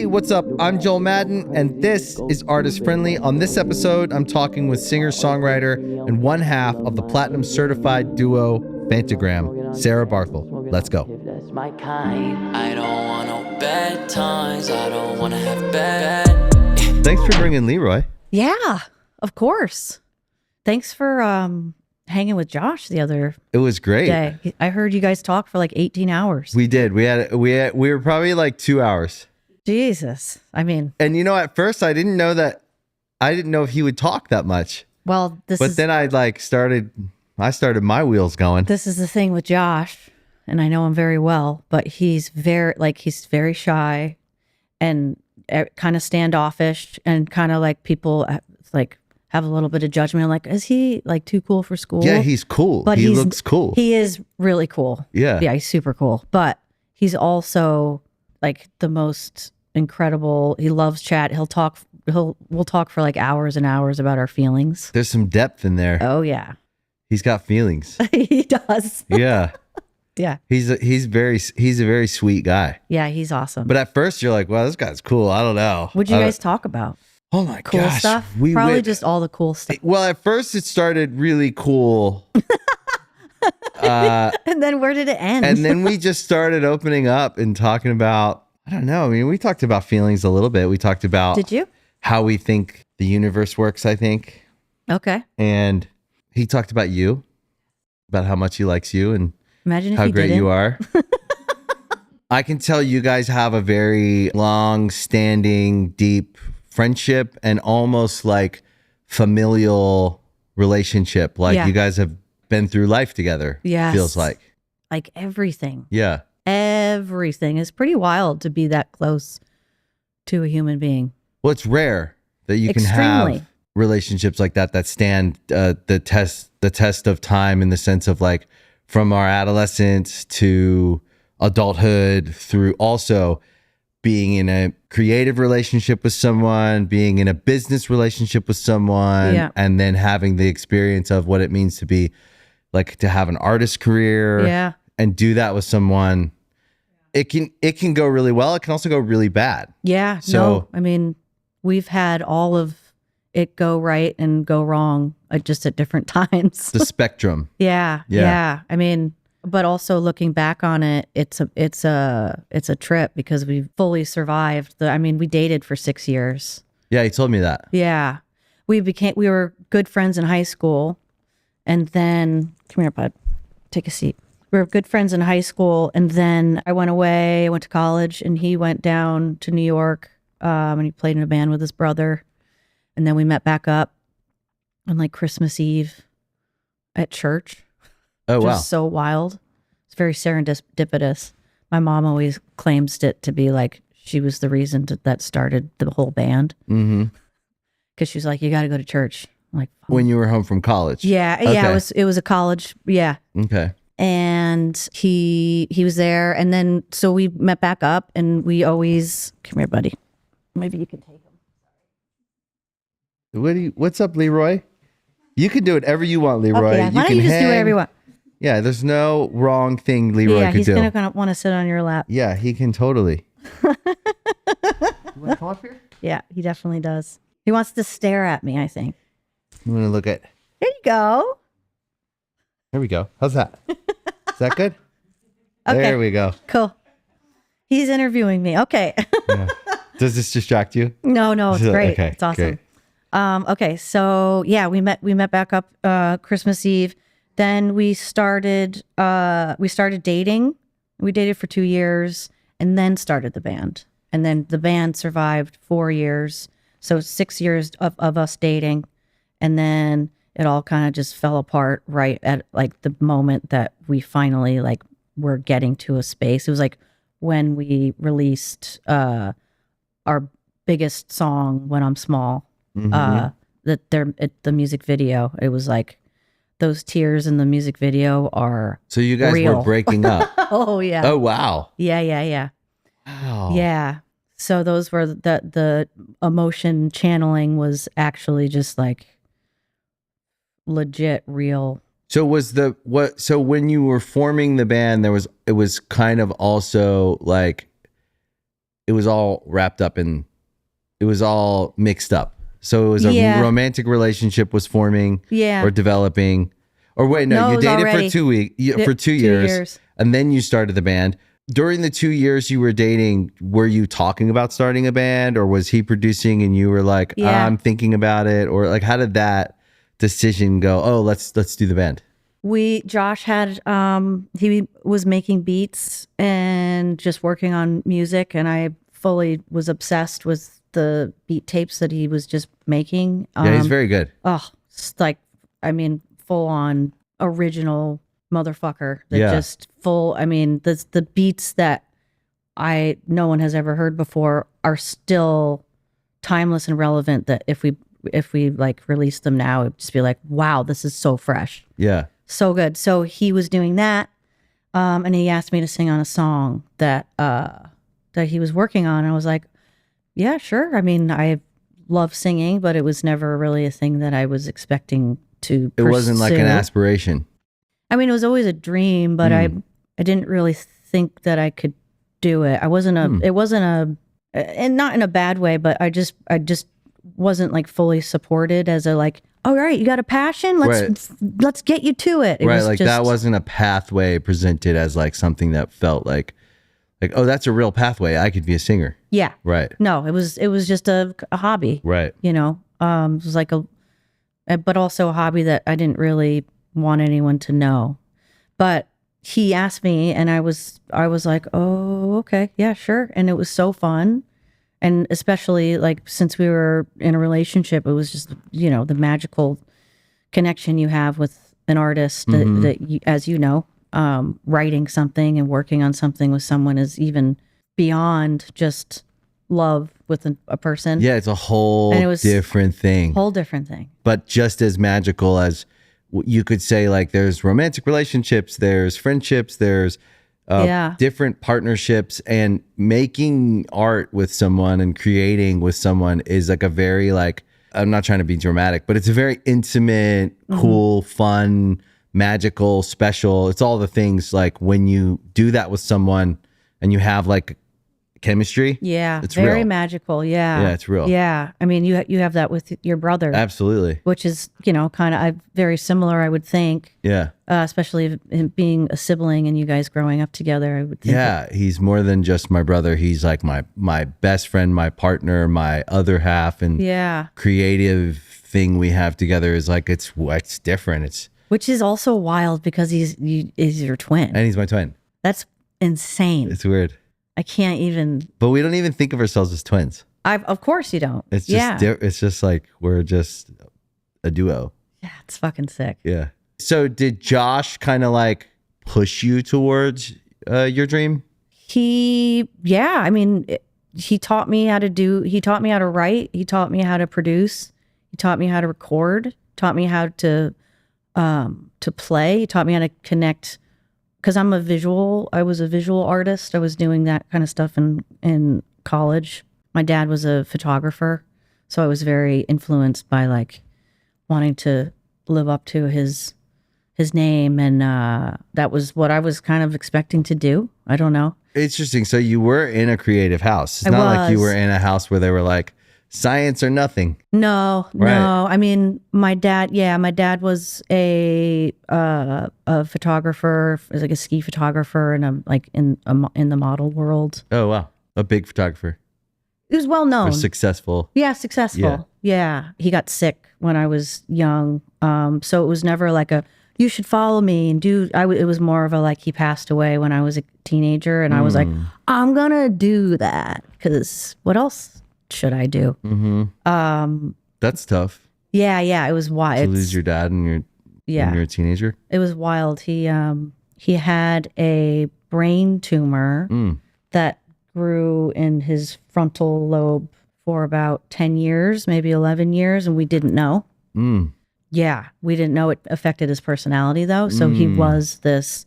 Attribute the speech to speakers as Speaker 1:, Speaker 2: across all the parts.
Speaker 1: what's up? I'm Joel Madden, and this is Artist Friendly. On this episode, I'm talking with singer-songwriter and one half of the platinum certified duo Phantogram, Sarah Barthel. Let's go.
Speaker 2: I don't want no bad times. I don't want to have bad.
Speaker 1: Thanks for bringing Leroy.
Speaker 3: Yeah, of course. Thanks for hanging with Josh the other
Speaker 1: It was great.
Speaker 3: day. I heard you guys talk for like 18 hours.
Speaker 1: We did. We were probably like 2 hours.
Speaker 3: Jesus. I mean,
Speaker 1: And you know, at first I didn't know if he would talk that much.
Speaker 3: well,
Speaker 1: But then I started my wheels going.
Speaker 3: this is the thing with Josh, and I know him very well, but he's very shy and kind of standoffish, and kind of like people like have a little bit of judgment. Like, is he like too cool for school?
Speaker 1: Yeah, he's cool.
Speaker 3: But
Speaker 1: he looks cool.
Speaker 3: He is really cool.
Speaker 1: Yeah.
Speaker 3: Yeah, he's super cool. But he's also like the most incredible. He loves chat. We'll talk for like hours and hours about our feelings.
Speaker 1: There's some depth in there.
Speaker 3: Oh yeah.
Speaker 1: He's got feelings.
Speaker 3: He does.
Speaker 1: Yeah.
Speaker 3: Yeah.
Speaker 1: He's a very sweet guy.
Speaker 3: Yeah, he's awesome.
Speaker 1: But at first you're like, wow, this guy's cool. I don't know.
Speaker 3: What'd you guys talk about?
Speaker 1: Oh my
Speaker 3: Cool
Speaker 1: gosh.
Speaker 3: stuff?
Speaker 1: We
Speaker 3: Probably
Speaker 1: went-
Speaker 3: just all the cool stuff.
Speaker 1: Well, at first it started really cool.
Speaker 3: And then where did it end?
Speaker 1: And then we just started opening up and talking about, I don't know. I mean, we talked about feelings a little bit. We talked about
Speaker 3: Did you?
Speaker 1: how we think the universe works, I think.
Speaker 3: Okay.
Speaker 1: And he talked about you, about how much he likes you and
Speaker 3: Imagine if
Speaker 1: how
Speaker 3: he
Speaker 1: great
Speaker 3: didn't.
Speaker 1: you are. I can tell you guys have a very long-standing, deep friendship and almost like familial relationship. Like
Speaker 3: Yeah.
Speaker 1: you guys have been through life together.
Speaker 3: Yes.
Speaker 1: Feels like.
Speaker 3: Like everything.
Speaker 1: Yeah.
Speaker 3: Everything is pretty wild to be that close to a human being.
Speaker 1: Well, it's rare that you can
Speaker 3: Extremely.
Speaker 1: have relationships like that stand the test of time, in the sense of like from our adolescence to adulthood, through also being in a creative relationship with someone, being in a business relationship with someone,
Speaker 3: Yeah.
Speaker 1: and then having the experience of what it means to be like to have an artist career
Speaker 3: Yeah.
Speaker 1: and do that with someone. It can go really well. It can also go really bad.
Speaker 3: Yeah.
Speaker 1: So-
Speaker 3: No, I mean, we've had all of it go right and go wrong just at different times.
Speaker 1: The spectrum.
Speaker 3: Yeah.
Speaker 1: Yeah.
Speaker 3: Yeah. I mean, but also looking back on it, it's a trip because we fully survived. We dated for 6 years.
Speaker 1: Yeah, he told me that.
Speaker 3: Yeah. We were good friends in high school. And then, come here, bud, take a seat. We were good friends in high school. And then I went away, I went to college, and he went down to New York and he played in a band with his brother. And then we met back up on like Christmas Eve at church.
Speaker 1: Oh,
Speaker 3: Which
Speaker 1: wow.
Speaker 3: was so wild. It's very serendipitous. My mom always claims it to be like she was the reason that started the whole band.
Speaker 1: Mm-hmm.
Speaker 3: Because she's like, you got to go to church. I'm like,
Speaker 1: When you were home from college.
Speaker 3: yeah,
Speaker 1: Okay.
Speaker 3: it was a college, yeah.
Speaker 1: Okay.
Speaker 3: And he was there, and then so we met back up, and we always come here, buddy. Maybe you can take him.
Speaker 1: What's up, Leroy? You can do whatever you want, Leroy.
Speaker 3: Okay, why don't you just do whatever you want?
Speaker 1: Yeah, there's no wrong thing Leroy
Speaker 3: Yeah,
Speaker 1: could
Speaker 3: he's
Speaker 1: do.
Speaker 3: gonna want to sit on your lap.
Speaker 1: Yeah, he can totally. You want to come up here?
Speaker 3: Yeah, he definitely does. He wants to stare at me, I think.
Speaker 1: I'm going to look at...
Speaker 3: There you go.
Speaker 1: There we go. How's that? Is that good?
Speaker 3: Okay.
Speaker 1: There we go.
Speaker 3: Cool. He's interviewing me. Okay.
Speaker 1: Yeah. Does this distract you?
Speaker 3: No, it's great.
Speaker 1: Okay,
Speaker 3: It's awesome.
Speaker 1: great.
Speaker 3: Okay, so yeah, we met back up Christmas Eve. Then we started dating. We dated for 2 years and then started the band. And then the band survived 4 years. So 6 years of us dating. And then it all kind of just fell apart right at like the moment that we finally like were getting to a space. It was like when we released our biggest song, When I'm Small.
Speaker 1: Mhm.
Speaker 3: The music video, it was like those tears in the music video are
Speaker 1: So you guys
Speaker 3: real.
Speaker 1: were breaking up.
Speaker 3: oh yeah.
Speaker 1: Oh, wow.
Speaker 3: Yeah.
Speaker 1: Wow.
Speaker 3: Yeah. So those were the emotion channeling was actually just like legit real.
Speaker 1: So so when you were forming the band, it was kind of also like it was all wrapped up in, it was all mixed up. So it was a
Speaker 3: Yeah.
Speaker 1: romantic relationship was forming
Speaker 3: Yeah.
Speaker 1: or developing. Or wait,
Speaker 3: No,
Speaker 1: no,
Speaker 3: it
Speaker 1: you
Speaker 3: was
Speaker 1: dated
Speaker 3: already-
Speaker 1: for 2 weeks, for 2 years, and then you started the band. During the 2 years you were dating, were you talking about starting a band, or was he producing and you were like,
Speaker 3: Yeah.
Speaker 1: I'm thinking about it, or like how did that decision go? Oh, let's do the band.
Speaker 3: Josh had he was making beats and just working on music, and I fully was obsessed with the beat tapes that he was just making.
Speaker 1: Yeah, he's very good.
Speaker 3: Oh, it's like, I mean, full on original motherfucker. That
Speaker 1: Yeah.
Speaker 3: just full. I mean, the beats that no one has ever heard before are still timeless and relevant. That if we like release them now, it'd just be like, wow, this is so fresh,
Speaker 1: Yeah.
Speaker 3: so good. So he was doing that, and he asked me to sing on a song that he was working on. And I was like, yeah, sure. I mean, I love singing, but it was never really a thing that I was expecting to
Speaker 1: It wasn't like an
Speaker 3: pursue.
Speaker 1: aspiration.
Speaker 3: I mean, it was always a dream, but I didn't really think that I could do it. I wasn't it wasn't and not in a bad way, but I just wasn't like fully supported as a like, all right, you got a passion, let's get you to it. It
Speaker 1: Right,
Speaker 3: was
Speaker 1: like
Speaker 3: just,
Speaker 1: that wasn't a pathway presented as like something that felt like, oh, that's a real pathway. I could be a singer.
Speaker 3: yeah.
Speaker 1: Right.
Speaker 3: No, it was just a hobby.
Speaker 1: Right.
Speaker 3: You know, it was like but also a hobby that I didn't really want anyone to know. But he asked me, and I was like, oh, okay, yeah, sure. And it was so fun. And especially like since we were in a relationship, it was just, you know, the magical connection you have with an artist that you, as you know, writing something and working on something with someone is even beyond just love with a person.
Speaker 1: Yeah, it's a whole
Speaker 3: And it was
Speaker 1: different thing.
Speaker 3: Whole different thing.
Speaker 1: But just as magical as you could say, like there's romantic relationships, there's friendships, there's different partnerships, and making art with someone and creating with someone is like a very like, I'm not trying to be dramatic, but it's a very intimate, cool, fun, magical, special. It's all the things like when you do that with someone and you have like chemistry.
Speaker 3: Yeah,
Speaker 1: it's
Speaker 3: very
Speaker 1: real.
Speaker 3: magical. Yeah,
Speaker 1: Yeah, it's real.
Speaker 3: Yeah, I mean, you have that with your brother,
Speaker 1: Absolutely.
Speaker 3: which is, you know, kind of very similar, I would think.
Speaker 1: Yeah.
Speaker 3: Especially him being a sibling and you guys growing up together. I would think.
Speaker 1: Yeah, he's more than just my brother. He's like my best friend, my partner, my other half, and creative thing we have together is like it's different.
Speaker 3: Which is also wild because he's your twin.
Speaker 1: And he's my twin.
Speaker 3: That's insane.
Speaker 1: It's weird.
Speaker 3: I can't even.
Speaker 1: But we don't even think of ourselves as twins.
Speaker 3: Of course you don't.
Speaker 1: It's just it's just like we're just a duo.
Speaker 3: Yeah, it's fucking sick.
Speaker 1: Yeah. So did Josh kind of like push you towards your dream?
Speaker 3: I mean, he taught me how to write. He taught me how to produce. He taught me how to record. Taught me how to play. He taught me how to connect. Because I was a visual artist. I was doing that kind of stuff in college. My dad was a photographer, so I was very influenced by like wanting to live up to his name, and that was what I was kind of expecting to do. I don't know.
Speaker 1: Interesting. So you were in a creative house. It's not like you were in a house where they were like science or nothing.
Speaker 3: No. I mean, my dad was a photographer, like a ski photographer, and like in the model world.
Speaker 1: Oh wow, a big photographer.
Speaker 3: He was well known.
Speaker 1: Or successful.
Speaker 3: Yeah, successful. Yeah. He got sick when I was young, so it was never like you should follow me and do. It was more of a like he passed away when I was a teenager, and I was like, I'm gonna do that because what else should I do?
Speaker 1: That's tough.
Speaker 3: Yeah, it was wild.
Speaker 1: To lose your dad when you're a teenager.
Speaker 3: It was wild. He had a brain tumor that grew in his frontal lobe for about 10 years, maybe 11 years, and we didn't know. Yeah, we didn't know it affected his personality though. So he was this,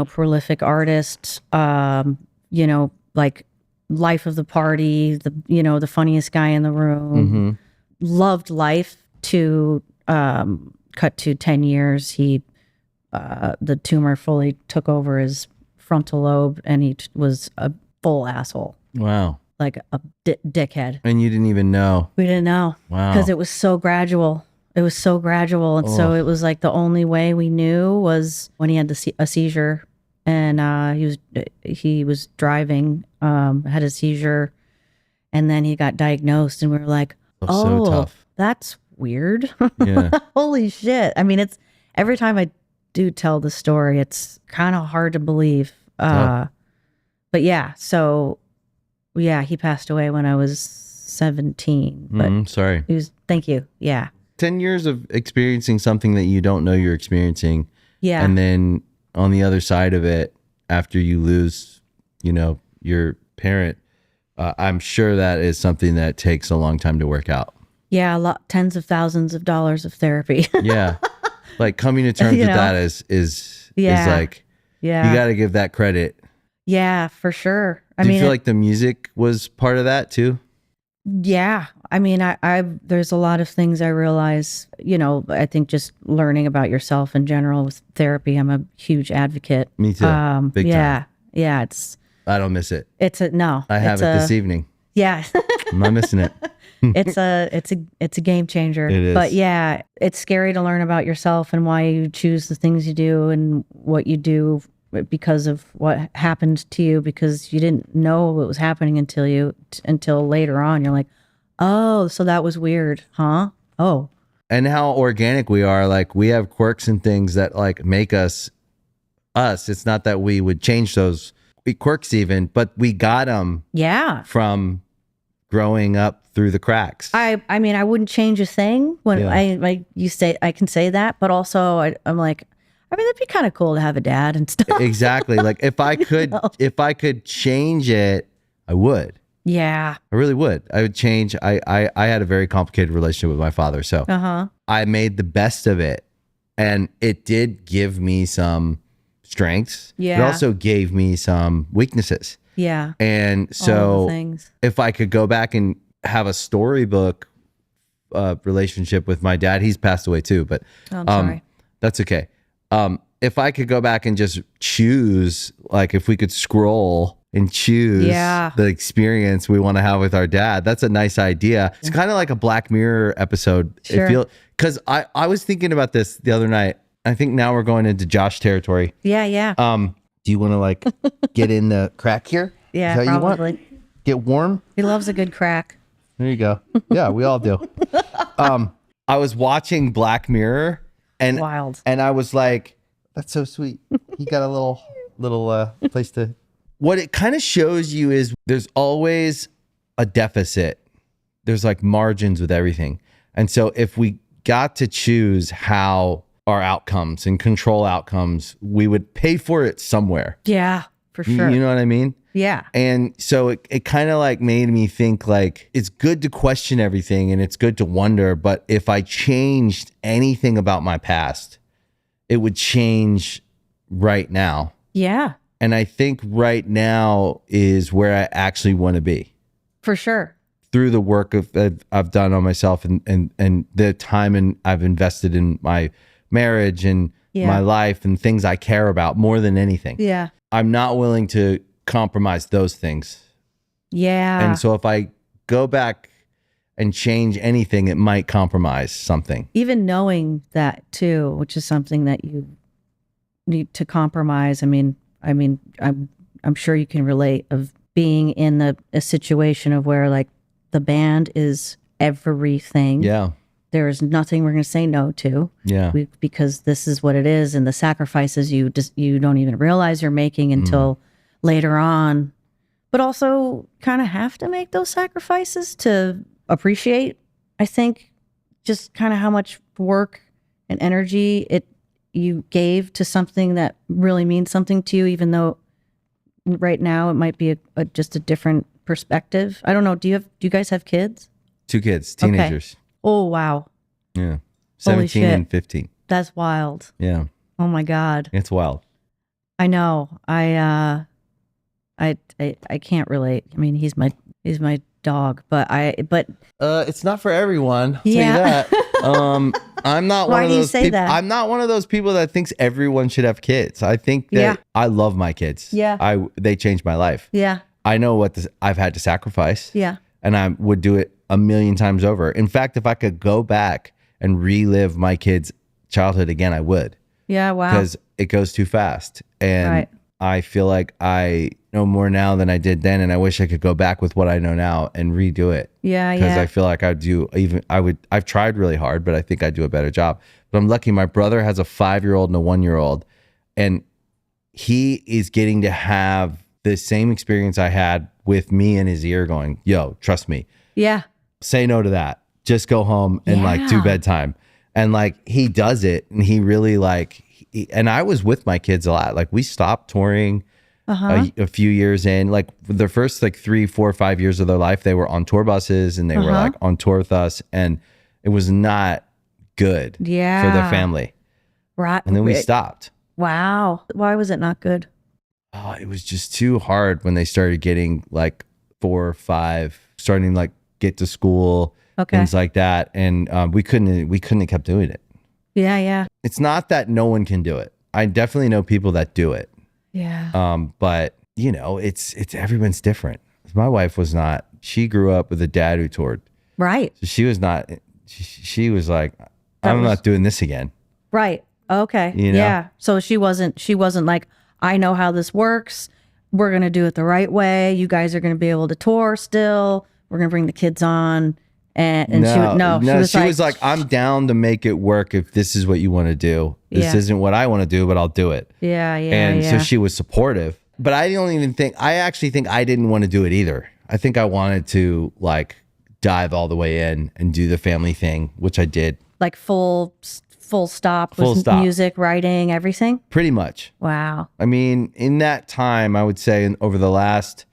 Speaker 3: prolific artist, like life of the party, the funniest guy in the room, loved life to cut to 10 years. The tumor fully took over his frontal lobe and he was a full asshole.
Speaker 1: Wow.
Speaker 3: like a dickhead.
Speaker 1: And you didn't even know.
Speaker 3: We didn't know
Speaker 1: Wow.
Speaker 3: because it was so gradual. It was so gradual. And so it was like the only way we knew was when he had a seizure, and he was driving, had a seizure, and then he got diagnosed, and we were like,
Speaker 1: So tough.
Speaker 3: That's weird.
Speaker 1: Yeah.
Speaker 3: Holy shit. I mean, it's every time I do tell the story, it's kind of hard to believe. But yeah, so yeah, he passed away when I was 17. But
Speaker 1: sorry.
Speaker 3: thank you. Yeah.
Speaker 1: 10 years of experiencing something that you don't know you're experiencing.
Speaker 3: Yeah.
Speaker 1: And then on the other side of it, after you lose, your parent, I'm sure that is something that takes a long time to work out.
Speaker 3: Yeah. Tens of thousands of dollars of therapy.
Speaker 1: Yeah. Like coming to terms with that is like, you got to give that credit.
Speaker 3: Yeah, for sure.
Speaker 1: Do you feel like the music was part of that too?
Speaker 3: Yeah. I mean, I there's a lot of things I realize, I think just learning about yourself in general with therapy, I'm a huge advocate.
Speaker 1: Me too. Big time.
Speaker 3: Yeah.
Speaker 1: I don't miss it.
Speaker 3: I
Speaker 1: have it this evening.
Speaker 3: Yeah.
Speaker 1: I'm not missing it.
Speaker 3: It's a game changer.
Speaker 1: It is.
Speaker 3: But yeah, it's scary to learn about yourself and why you choose the things you do and what you do because of what happened to you, because you didn't know what was happening until later on. You're like, oh, so that was weird, huh? Oh.
Speaker 1: And how organic we are. Like we have quirks and things that like make us. It's not that we would change those quirks even, but we got them from growing up through the cracks.
Speaker 3: I mean, I wouldn't change a thing when you say, I can say that, but also I'm like, I mean, that'd be kind of cool to have a dad and stuff.
Speaker 1: Exactly. Like if I could, if I could change it, I would.
Speaker 3: Yeah.
Speaker 1: I really would. I would change. I had a very complicated relationship with my father. So I made the best of it. And it did give me some strengths.
Speaker 3: Yeah.
Speaker 1: It also gave me some weaknesses.
Speaker 3: Yeah.
Speaker 1: And so if I could go back and have a storybook relationship with my dad, he's passed away too, but
Speaker 3: I'm sorry.
Speaker 1: That's okay. If I could go back and just choose, like if we could scroll and choose the experience we want to have with our dad, that's a nice idea. It's kind of like a Black Mirror episode.
Speaker 3: Sure.
Speaker 1: Because I was thinking about this the other night. I think now we're going into Josh territory.
Speaker 3: Yeah.
Speaker 1: Do you want to like get in the crack here?
Speaker 3: Yeah,
Speaker 1: Is that
Speaker 3: probably.
Speaker 1: You want? Get warm?
Speaker 3: He loves a good crack.
Speaker 1: There you go. Yeah, we all do. I was watching Black Mirror and
Speaker 3: wild.
Speaker 1: And I was like, that's so sweet. He got a little place to. What it kind of shows you is there's always a deficit. There's like margins with everything. And so if we got to choose how our outcomes and control outcomes, we would pay for it somewhere.
Speaker 3: Yeah, for sure.
Speaker 1: You know what I mean?
Speaker 3: Yeah.
Speaker 1: And so it kind of like made me think like it's good to question everything and it's good to wonder, but if I changed anything about my past, it would change right now.
Speaker 3: Yeah.
Speaker 1: And I think right now is where I actually want to be.
Speaker 3: For sure.
Speaker 1: Through the work I've done on myself and the time I've invested in my marriage and my life and things I care about more than anything.
Speaker 3: Yeah.
Speaker 1: I'm not willing to compromise those things.
Speaker 3: Yeah.
Speaker 1: And so if I go back and change anything, it might compromise something.
Speaker 3: Even knowing that too, which is something that you need to compromise. I mean, I'm sure you can relate of being in a situation of where like the band is everything.
Speaker 1: Yeah.
Speaker 3: There is nothing we're going to say no to.
Speaker 1: Yeah.
Speaker 3: Because this is what it is, and the sacrifices you don't even realize you're making until later on. But also kind of have to make those sacrifices to appreciate, I think, just kind of how much work and energy you gave to something that really means something to you, even though right now it might be just a different perspective. I don't know. Do you guys have kids?
Speaker 1: 2 kids, teenagers.
Speaker 3: Okay. Oh, wow.
Speaker 1: Yeah. 17 and 15.
Speaker 3: That's wild.
Speaker 1: Yeah.
Speaker 3: Oh my God.
Speaker 1: It's wild.
Speaker 3: I know. I can't relate. I mean, he's my dog, but
Speaker 1: it's not for everyone. I'll tell you
Speaker 3: Yeah.
Speaker 1: that. I'm not
Speaker 3: Why
Speaker 1: one of
Speaker 3: do you
Speaker 1: those
Speaker 3: say
Speaker 1: people.
Speaker 3: that?
Speaker 1: I'm not one of those people that thinks everyone should have kids. I think that I love my kids.
Speaker 3: Yeah.
Speaker 1: They changed my life.
Speaker 3: yeah.
Speaker 1: I know what I've had to sacrifice.
Speaker 3: Yeah.
Speaker 1: And I would do it a million times over. In fact, if I could go back and relive my kids' childhood again, I would.
Speaker 3: Yeah. Wow.
Speaker 1: Because it goes too fast. And
Speaker 3: Right.
Speaker 1: I feel like I know more now than I did then. And I wish I could go back with what I know now and redo it.
Speaker 3: Yeah.
Speaker 1: Because
Speaker 3: Yeah.
Speaker 1: I feel like I've tried really hard, but I think I'd do a better job. But I'm lucky my brother has a 5-year-old and a 1-year-old. And he is getting to have the same experience I had with me in his ear going, yo, trust me.
Speaker 3: Yeah.
Speaker 1: Say no to that. Just go home and like do
Speaker 3: Yeah.
Speaker 1: bedtime. And like he does it, and he really and I was with my kids a lot. Like we stopped touring a few years in. Like the first like 3, 4, 5 years of their life, they were on tour buses and they were like on tour with us, and it was not good for their family.
Speaker 3: Right.
Speaker 1: And then we stopped.
Speaker 3: Wow. Why was it not good?
Speaker 1: Oh, it was just too hard when they started getting like 4 or 5, starting like get to school, things like that. And we couldn't have kept doing it.
Speaker 3: Yeah. Yeah.
Speaker 1: It's not that no one can do it. I definitely know people that do it.
Speaker 3: Yeah.
Speaker 1: But you know, it's everyone's different. My wife was not, she grew up with a dad who toured.
Speaker 3: Right.
Speaker 1: So she was not, she was like, I'm not doing this again.
Speaker 3: Right. Okay.
Speaker 1: You know?
Speaker 3: Yeah. So she wasn't like, I know how this works. We're going to do it the right way. You guys are going to be able to tour still. We're going to bring the kids on. And she was like, I'm down to make it work if this is what you want to do. This isn't what I want to do, but I'll do it. Yeah. Yeah.
Speaker 1: And
Speaker 3: yeah.
Speaker 1: so she was supportive. But I actually think I didn't want to do it either. I think I wanted to like dive all the way in and do the family thing, which I did.
Speaker 3: Like full stop with music, writing, everything?
Speaker 1: Pretty much.
Speaker 3: Wow.
Speaker 1: I mean, in that time, I would say over the last,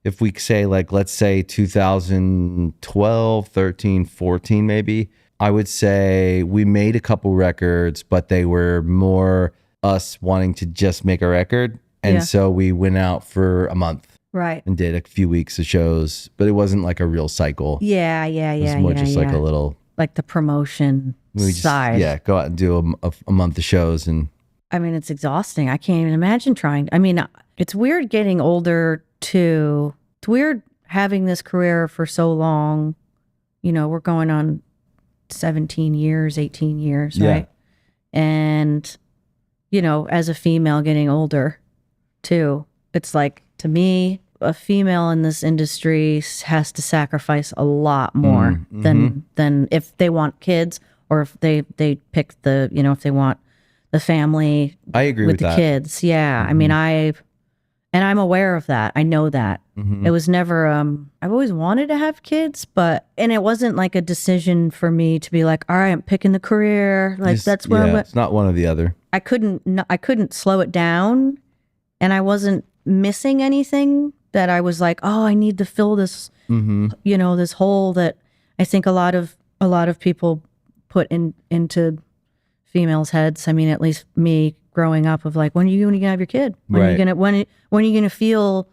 Speaker 1: if we say like, let's say 2012, 13, 14, maybe, I would say we made a couple records, but they were more us wanting to just make a record. And so we went out for a month.
Speaker 3: Right.
Speaker 1: And did a few weeks of shows, but it wasn't like a real cycle.
Speaker 3: Yeah.
Speaker 1: It was more just like a little.
Speaker 3: Like the promotion side.
Speaker 1: Go out and do a month of shows. And
Speaker 3: I mean, it's exhausting. I can't even imagine trying. I mean, it's weird getting older too. It's weird having this career for so long. You know, we're going on 17 years, 18 years, right? And, you know, as a female getting older too, it's like, to me, a female in this industry has to sacrifice a lot more than if they want kids, or if they pick the, you know, if they want the family.
Speaker 1: I agree with
Speaker 3: the
Speaker 1: that.
Speaker 3: Kids. Yeah. I mean, I'm aware of that. I know that. It was never, I've always wanted to have kids, and it wasn't like a decision for me to be like, all right, I'm picking the career. Like that's where I'm.
Speaker 1: It's not one or the other.
Speaker 3: I couldn't slow it down, and I wasn't missing anything that I was like, oh, I need to fill this, you know, this hole that I think a lot of people put into females' heads. I mean, at least me growing up, of like, when are you going to have your kid? When are you going to feel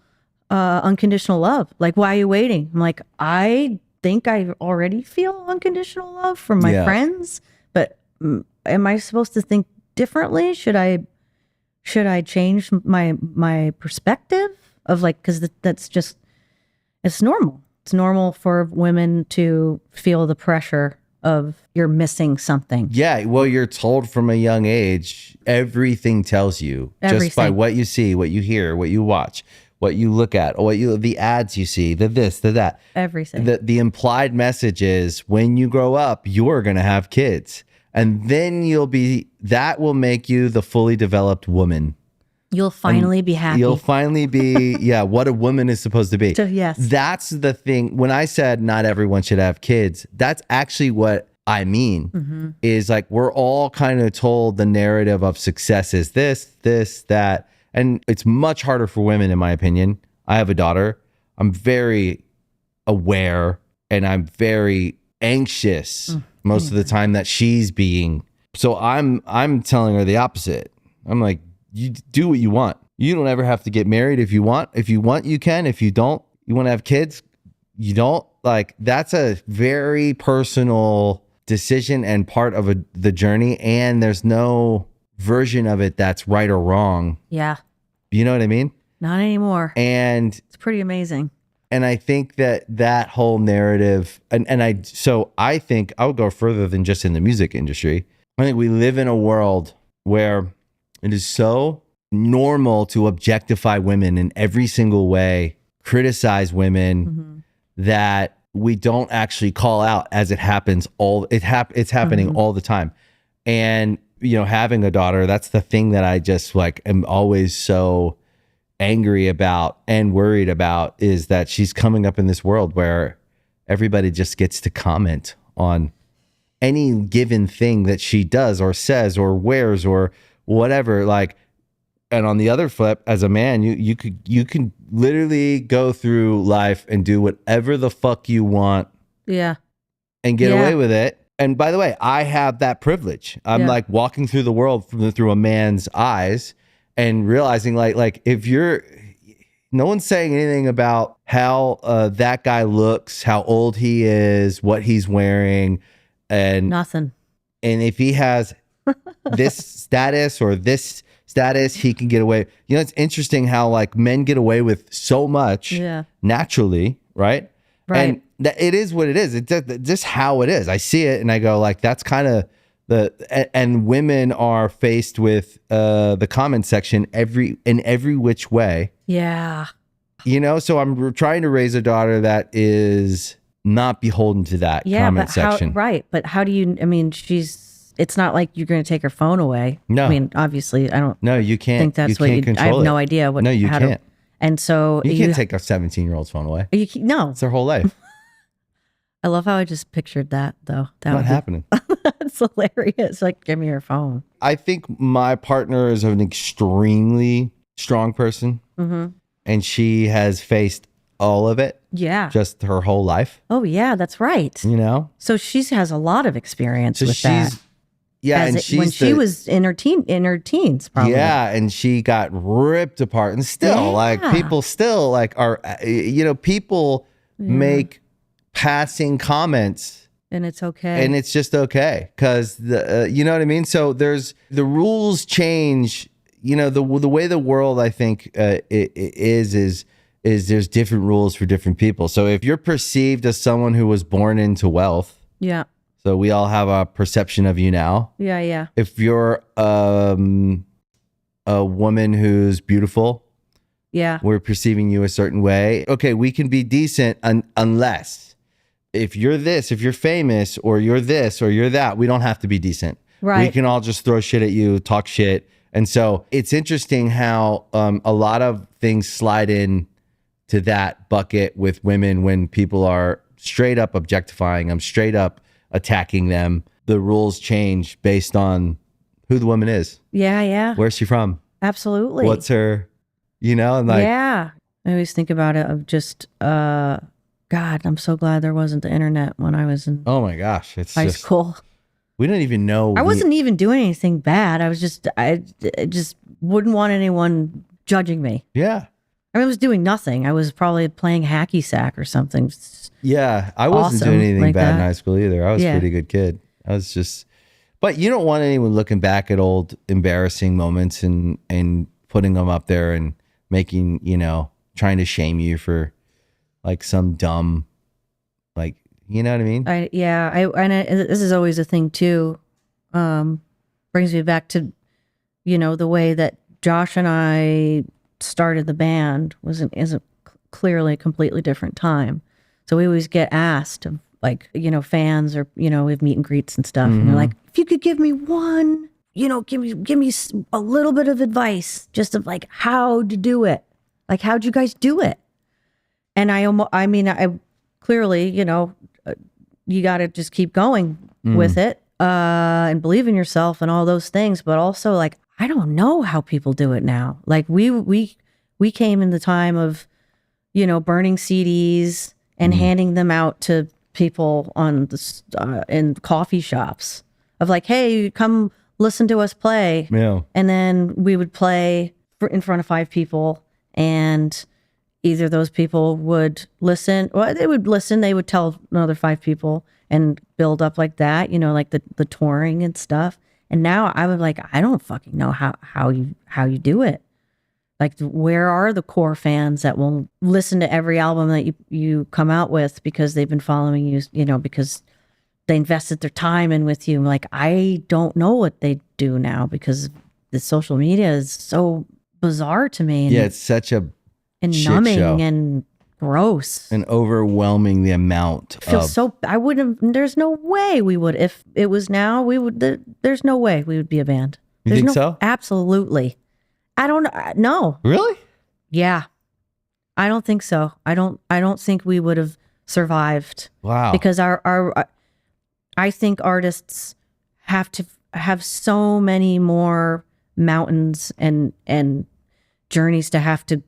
Speaker 3: unconditional love? Like, why are you waiting? I'm like, I think I already feel unconditional love from my friends, but am I supposed to think differently? Should I change my perspective of like, because that's just, it's normal. It's normal for women to feel the pressure of you're missing something.
Speaker 1: Yeah, well, you're told from a young age, everything tells you just by what you see, what you hear, what you watch, what you look at, or the ads you see, the this, the that.
Speaker 3: Everything.
Speaker 1: The implied message is when you grow up, you're going to have kids. And then that will make you the fully developed woman.
Speaker 3: You'll finally be happy.
Speaker 1: You'll finally be, what a woman is supposed to be.
Speaker 3: Yes.
Speaker 1: That's the thing. When I said not everyone should have kids, that's actually what I mean. Is like, we're all kind of told the narrative of success is this, that. And it's much harder for women, in my opinion. I have a daughter. I'm very aware and I'm very anxious most of the time that she's being. So I'm telling her the opposite. I'm like, you do what you want. You don't ever have to get married if you want. If you want, you can. If you don't, you want to have kids, you don't. Like, that's a very personal decision and part of the journey. And there's no version of it that's right or wrong.
Speaker 3: Yeah.
Speaker 1: You know what I mean?
Speaker 3: Not anymore.
Speaker 1: And
Speaker 3: It's pretty amazing.
Speaker 1: I think that whole narrative, so I think I would go further than just in the music industry. I think we live in a world where it is so normal to objectify women in every single way, criticize women, that we don't actually call out as it happens. It's happening all the time. And, having a daughter, that's the thing that I just like am always so angry about and worried about, is that she's coming up in this world where everybody just gets to comment on any given thing that she does or says or wears or whatever. Like, and on the other flip, as a man, you can literally go through life and do whatever the fuck you want, and get away with it. And by the way, I have that privilege. I'm like walking through the world through a man's eyes, and realizing like if no one's saying anything about how that guy looks, how old he is, what he's wearing, and
Speaker 3: nothing.
Speaker 1: And if he has this status or this status, he can get away. It's interesting how like men get away with so much naturally, right? And it is what it is. It's just how it is. I see it and I go like, that's kind of and women are faced with the comment section in every which way. Yeah. So I'm trying to raise a daughter that is not beholden to that comment section.
Speaker 3: But how do you, it's not like you're going to take her phone away. No. Obviously I don't.
Speaker 1: No, you can't.
Speaker 3: Think that's what I have no idea what.
Speaker 1: No, you can't.
Speaker 3: And so
Speaker 1: you can't take a 17-year-old's phone away. No. It's their whole life.
Speaker 3: I love how I just pictured that though.
Speaker 1: Not happening.
Speaker 3: That's hilarious. Like, give me your phone.
Speaker 1: I think my partner is an extremely strong person, and she has faced all of it. Yeah. Just her whole life.
Speaker 3: Oh yeah, that's right. So she has a lot of experience with that. Yeah, and she was in her teens, probably.
Speaker 1: Yeah, and she got ripped apart, and still, like, people still like are, people make passing comments,
Speaker 3: and it's okay,
Speaker 1: and it's just okay because you know what I mean. So there's the rules change. The way the world I think is there's different rules for different people. So if you're perceived as someone who was born into wealth, so we all have a perception of you now. Yeah. If you're a woman who's beautiful, we're perceiving you a certain way. Okay, we can be decent unless if you're this, if you're famous, or you're this, or you're that, we don't have to be decent. Right. We can all just throw shit at you, talk shit. And so it's interesting how a lot of things slide in to that bucket with women when people are straight up objectifying them, straight up attacking them. The rules change based on who the woman is. Yeah. Where's she from?
Speaker 3: Absolutely.
Speaker 1: What's her, and like.
Speaker 3: Yeah. I always think about it of just, God, I'm so glad there wasn't the internet when I was in
Speaker 1: oh my gosh, it's
Speaker 3: high school.
Speaker 1: We didn't even know.
Speaker 3: I wasn't even doing anything bad. I just wouldn't want anyone judging me.
Speaker 1: Yeah.
Speaker 3: I was doing nothing. I was probably playing hacky sack or something.
Speaker 1: Yeah. I wasn't doing anything like bad in high school either. I was a pretty good kid. I was just, but you don't want anyone looking back at old embarrassing moments and putting them up there and making, trying to shame you for like some dumb, like, you know what I mean?
Speaker 3: This is always a thing too. Brings me back to, the way that Josh and I started the band isn't clearly a completely different time. So we always get asked of like, fans or, we have meet and greets and stuff. And they're like, if you could give me one, give me a little bit of advice just of like how to do it. Like, how'd you guys do it? And I clearly, you got to just keep going with it and believe in yourself and all those things. But also, like, I don't know how people do it now. Like, we came in the time of, burning CDs and handing them out to people on the in coffee shops of like, hey, come listen to us play. Yeah. And then we would play in front of 5 people, and either those people would listen, or they would tell another 5 people and build up like that, like the touring and stuff. And now I would like, I don't fucking know how you do it. Like, where are the core fans that will listen to every album that you come out with because they've been following you, because they invested their time in with you. Like, I don't know what they do now because the social media is so bizarre to me.
Speaker 1: Yeah, it's such a
Speaker 3: and
Speaker 1: shit
Speaker 3: numbing
Speaker 1: show.
Speaker 3: And gross.
Speaker 1: And overwhelming the amount
Speaker 3: I wouldn't, there's no way we would, if it was now, there's no way we would be a band.
Speaker 1: You think so?
Speaker 3: Absolutely. I don't know.
Speaker 1: Really?
Speaker 3: Yeah. I don't think so. I don't think we would have survived.
Speaker 1: Wow.
Speaker 3: Because I think artists have to have so many more mountains and journeys to have to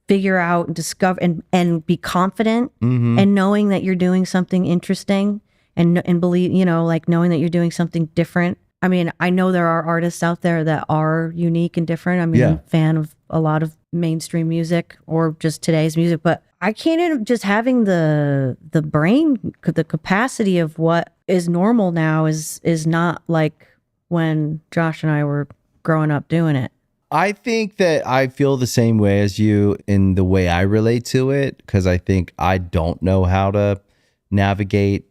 Speaker 3: figure out and discover and be confident and knowing that you're doing something interesting and believe, like knowing that you're doing something different. I mean, I know there are artists out there that are unique and different. I mean, I'm a fan of a lot of mainstream music or just today's music, but I can't just having the brain, the capacity of what is normal now is not like when Josh and I were growing up doing it.
Speaker 1: I think that I feel the same way as you in the way I relate to it, because I think I don't know how to navigate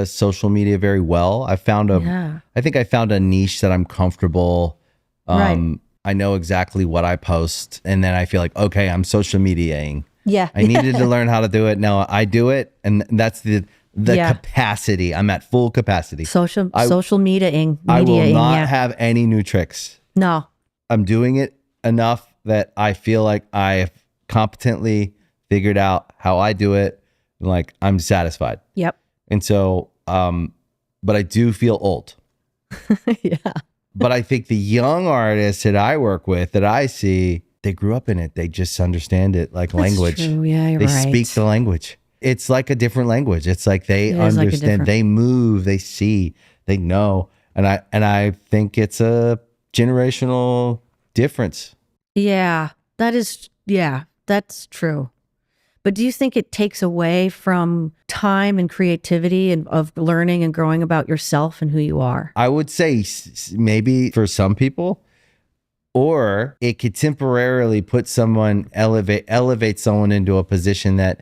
Speaker 1: social media very well. I think I found a niche that I'm comfortable.
Speaker 3: Right.
Speaker 1: I know exactly what I post, and then I feel like, okay, I'm social mediating.
Speaker 3: Yeah.
Speaker 1: I needed to learn how to do it. Now I do it, and that's the capacity. I'm at full capacity.
Speaker 3: Social mediating.
Speaker 1: I will not have any new tricks.
Speaker 3: No.
Speaker 1: I'm doing it enough that I feel like I've competently figured out how I do it. Like, I'm satisfied.
Speaker 3: Yep.
Speaker 1: And so, but I do feel old.
Speaker 3: Yeah.
Speaker 1: But I think the young artists that I work with, that I see, they grew up in it. They just understand it like language.
Speaker 3: True. Yeah, you're
Speaker 1: they
Speaker 3: right.
Speaker 1: speak the language. It's like a different language. It's like they understand, they move, they see, they know. And I think it's a generational difference.
Speaker 3: Yeah, that's true. But do you think it takes away from time and creativity and of learning and growing about yourself and who you are?
Speaker 1: I would say maybe for some people, or it could temporarily put someone, elevate someone into a position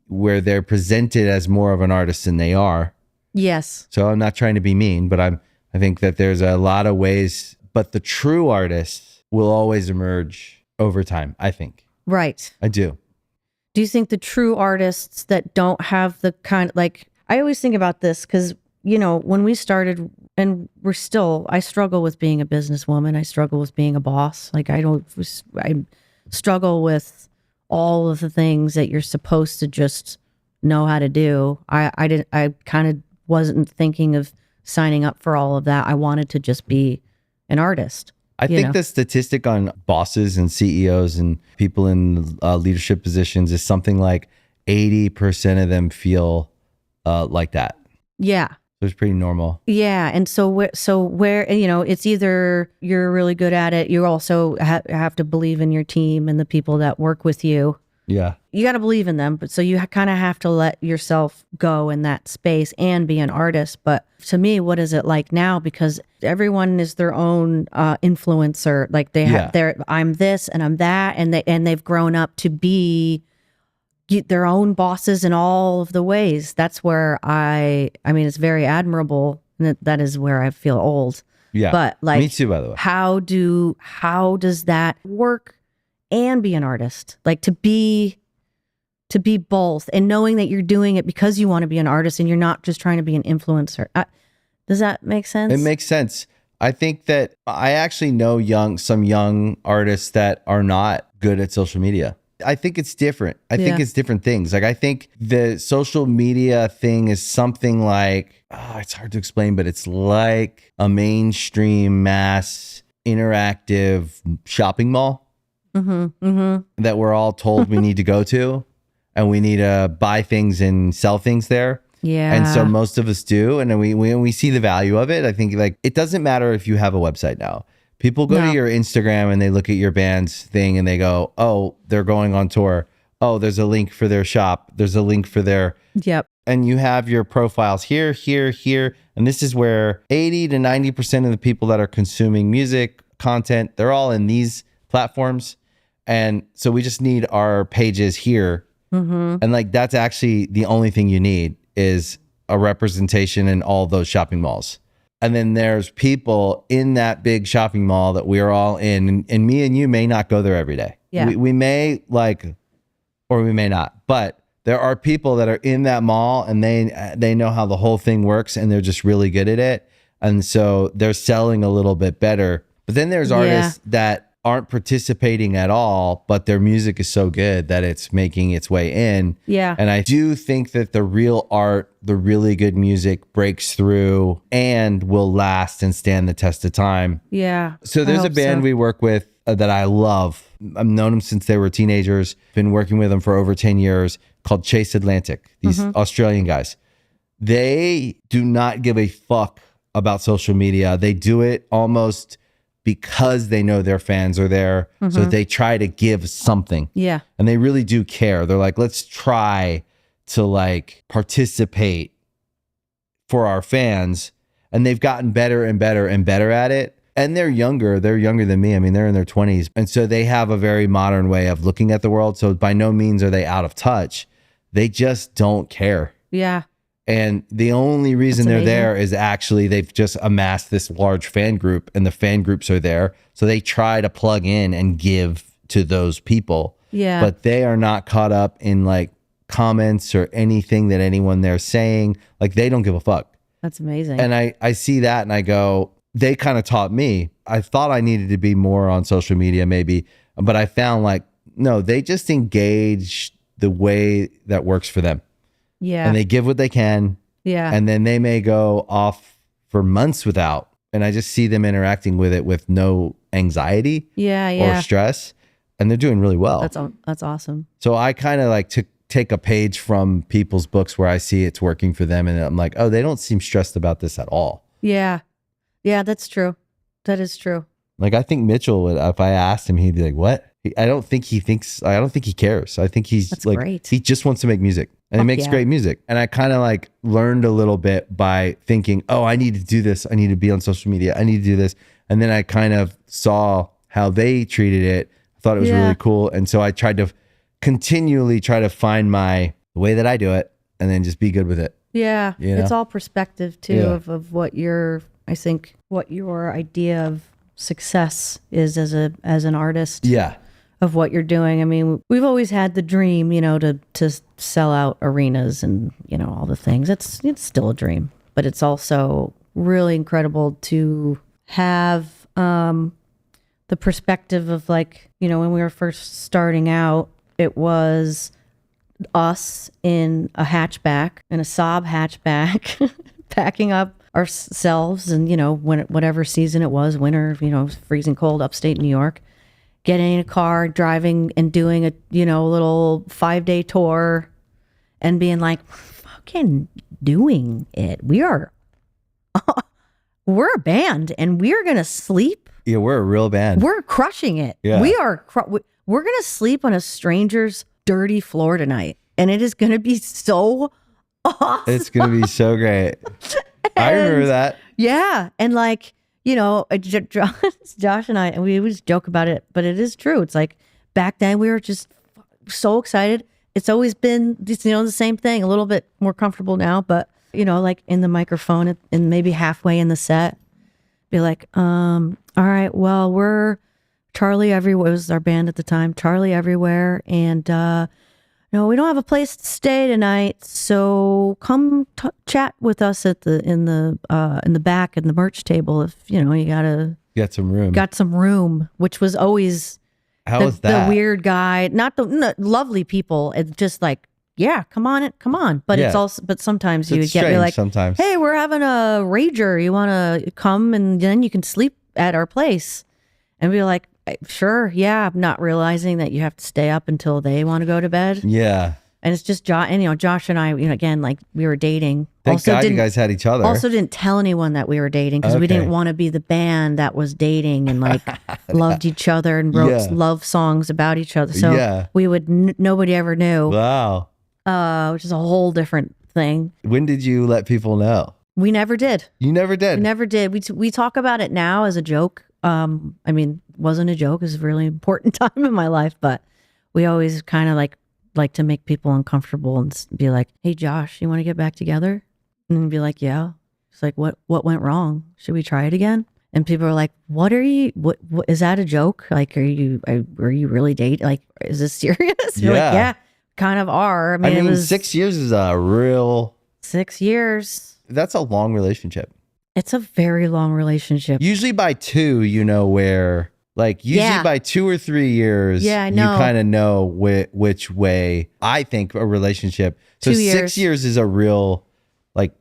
Speaker 1: where they're presented as more of an artist than they are.
Speaker 3: Yes.
Speaker 1: So I'm not trying to be mean, but I think that there's a lot of ways, but the true artists will always emerge over time, I think.
Speaker 3: Right.
Speaker 1: I do.
Speaker 3: Do you think the true artists that don't have the kind, like, I always think about this because, when we started and I struggle with being a businesswoman. I struggle with being a boss. Like, I struggle with all of the things that you're supposed to just know how to do. I kind of wasn't thinking of signing up for all of that. I wanted to just be an artist.
Speaker 1: I think the statistic on bosses and CEOs and people in leadership positions is something like 80% of them feel like that.
Speaker 3: Yeah.
Speaker 1: So it's pretty normal.
Speaker 3: Yeah. And so where, it's either you're really good at it. You also have to believe in your team and the people that work with you.
Speaker 1: Yeah.
Speaker 3: You got to believe in them. But so you kind of have to let yourself go in that space and be an artist. But to me, what is it like now? Because everyone is their own influencer. Like they have I'm this and I'm that. And they've grown up to be their own bosses in all of the ways. That's where I mean, it's very admirable. And that is where I feel old.
Speaker 1: Yeah.
Speaker 3: But like,
Speaker 1: me too, by the way.
Speaker 3: How does that work and be an artist? Like to be both and knowing that you're doing it because you want to be an artist and you're not just trying to be an influencer. Does that make sense?
Speaker 1: It makes sense. I think that I actually know some young artists that are not good at social media. I think it's different. I think it's different things. Like, I think the social media thing is something like, it's hard to explain, but it's like a mainstream mass interactive shopping mall that we're all told we need to go to, and we need to buy things and sell things there.
Speaker 3: Yeah.
Speaker 1: And so most of us do. And then we see the value of it. I think, like, it doesn't matter if you have a website now. People go to your Instagram and they look at your band's thing and they go, oh, they're going on tour. Oh, there's a link for their shop. There's a link for their.
Speaker 3: Yep.
Speaker 1: And you have your profiles here, here, here. And this is where 80 to 90% of the people that are consuming music content, they're all in these platforms. And so we just need our pages here. And like, that's actually the only thing you need is a representation in all those shopping malls. And then there's people in that big shopping mall that we're all in. And me and you may not go there every day.
Speaker 3: Yeah.
Speaker 1: We may like, or we may not. But there are people that are in that mall and they know how the whole thing works and they're just really good at it. And so they're selling a little bit better. But then there's artists that aren't participating at all, but their music is so good that it's making its way in.
Speaker 3: Yeah.
Speaker 1: And I do think that the real art, the really good music breaks through and will last and stand the test of time.
Speaker 3: Yeah.
Speaker 1: So there's a band we work with that I love. I've known them since they were teenagers. Been working with them for over 10 years, called Chase Atlantic. These Australian guys. They do not give a fuck about social media. They do it almost because they know their fans are there. So they try to give something.
Speaker 3: Yeah.
Speaker 1: And they really do care. They're like, let's try to like participate for our fans. And they've gotten better and better and better at it. And they're younger. They're younger than me. I mean, they're in their 20s. And so they have a very modern way of looking at the world. So by no means are they out of touch. They just don't care.
Speaker 3: Yeah.
Speaker 1: And the only reason
Speaker 3: That's
Speaker 1: they're
Speaker 3: amazing.
Speaker 1: there is actually they've just amassed this large fan group and the fan groups are there. So they try to plug in and give to those people.
Speaker 3: Yeah.
Speaker 1: But they are not caught up in like comments or anything that anyone there's saying. Like they don't give a fuck.
Speaker 3: That's amazing.
Speaker 1: And I see that and I go, they kind of taught me. I thought I needed to be more on social media maybe, but I found like, no, they just engage the way that works for them.
Speaker 3: yeah.
Speaker 1: And they give what they can.
Speaker 3: yeah.
Speaker 1: And then they may go off for months without. And I just see them interacting with it with no anxiety
Speaker 3: yeah.
Speaker 1: or
Speaker 3: Yeah.
Speaker 1: stress. And they're doing really well.
Speaker 3: That's awesome.
Speaker 1: So I kind of like to take a page from people's books where I see it's working for them. And I'm like, oh, they don't seem stressed about this at all.
Speaker 3: Yeah. Yeah. That's true. That is true.
Speaker 1: Like I think Mitchell would, if I asked him, he'd be like, what? I don't think he cares. I think he's
Speaker 3: That's
Speaker 1: like,
Speaker 3: great.
Speaker 1: he just wants to make music and he
Speaker 3: Fuck
Speaker 1: makes
Speaker 3: yeah.
Speaker 1: great music. And I kind of like learned a little bit by thinking, oh, I need to do this. I need to be on social media. I need to do this. And then I kind of saw how they treated it. I thought it was
Speaker 3: Yeah.
Speaker 1: really cool. And so I tried to continually try to find the way that I do it and then just be good with it.
Speaker 3: Yeah.
Speaker 1: You
Speaker 3: It's
Speaker 1: know?
Speaker 3: all perspective too
Speaker 1: Yeah.
Speaker 3: of what I think what your idea of success is as an artist.
Speaker 1: Yeah.
Speaker 3: Of what you're doing. I mean, we've always had the dream, to sell out arenas and, all the things. It's still a dream, but it's also really incredible to have the perspective of like, when we were first starting out, it was us in a hatchback, in a Saab hatchback, packing up ourselves and, whatever season it was, winter, freezing cold, upstate New York. Getting in a car, driving and doing a little 5-day tour and being like, fucking doing it. We're a band and we're going to sleep.
Speaker 1: Yeah. We're a real band.
Speaker 3: We're crushing it.
Speaker 1: Yeah.
Speaker 3: We're going to sleep on a stranger's dirty floor tonight. And it is going to be so awesome.
Speaker 1: It's going to be so great. I remember that.
Speaker 3: Yeah. And like, Josh and I, and we always joke about it, but it is true. It's like back then we were just so excited. It's always been, the same thing, a little bit more comfortable now, but like in the microphone and maybe halfway in the set, be like, all right, well, we're Charlie Everywhere. It was our band at the time, Charlie Everywhere. And, no, we don't have a place to stay tonight, so come chat with us in the back in the merch table if you
Speaker 1: Got some room.
Speaker 3: got some room, which was always
Speaker 1: How
Speaker 3: the,
Speaker 1: was that?
Speaker 3: the weird guy, not the lovely people. It's just like, yeah, come on. But
Speaker 1: Yeah.
Speaker 3: it's also, but sometimes you
Speaker 1: It's
Speaker 3: would get me
Speaker 1: strange
Speaker 3: like,
Speaker 1: sometimes.
Speaker 3: hey, we're having a rager. You want to come and then you can sleep at our place, and be like, sure, yeah, not realizing that you have to stay up until they want to go to bed.
Speaker 1: Yeah.
Speaker 3: And it's just Josh and I, again, like we were dating.
Speaker 1: Thank God you guys had each other.
Speaker 3: Also didn't tell anyone that we were dating because we
Speaker 1: Okay.
Speaker 3: didn't want to be the band that was dating and like loved each other and wrote
Speaker 1: Yeah.
Speaker 3: love songs about each other. So
Speaker 1: Yeah.
Speaker 3: we would, nobody ever knew,
Speaker 1: Wow.
Speaker 3: which is a whole different thing.
Speaker 1: When did you let people know?
Speaker 3: We never did.
Speaker 1: You never did.
Speaker 3: We never did. We talk about it now as a joke. I mean, wasn't a joke. It was a really important time in my life, but we always kind of like to make people uncomfortable and be like, "Hey, Josh, you want to get back together?" And then be like, "Yeah." It's like, what went wrong? Should we try it again? And people are like, what is that a joke? Like, are you really dating? Like, is this serious? You're like, yeah, kind of are. I mean, it was
Speaker 1: 6 years is a real
Speaker 3: 6 years.
Speaker 1: That's a long relationship.
Speaker 3: It's a very long relationship.
Speaker 1: Usually by 2, where like usually by 2 or 3 years,
Speaker 3: I know.
Speaker 1: you kind of know which way. I think a relationship. So
Speaker 3: 2 years.
Speaker 1: 6 years is a real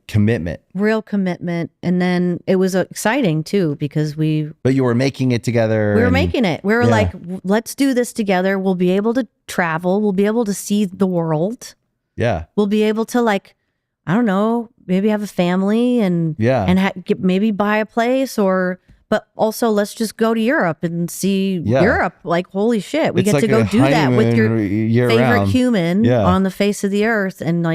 Speaker 1: commitment.
Speaker 3: Real commitment. And then it was exciting too, because
Speaker 1: but you were making it together.
Speaker 3: We were making it. We were like, let's do this together. We'll be able to travel. We'll be able to see the world.
Speaker 1: Yeah.
Speaker 3: We'll be able to I don't know, maybe have a family and maybe buy a place but also let's just go to Europe and see Europe. Like, holy shit, we get to go do that with your favorite human on the face of the earth. And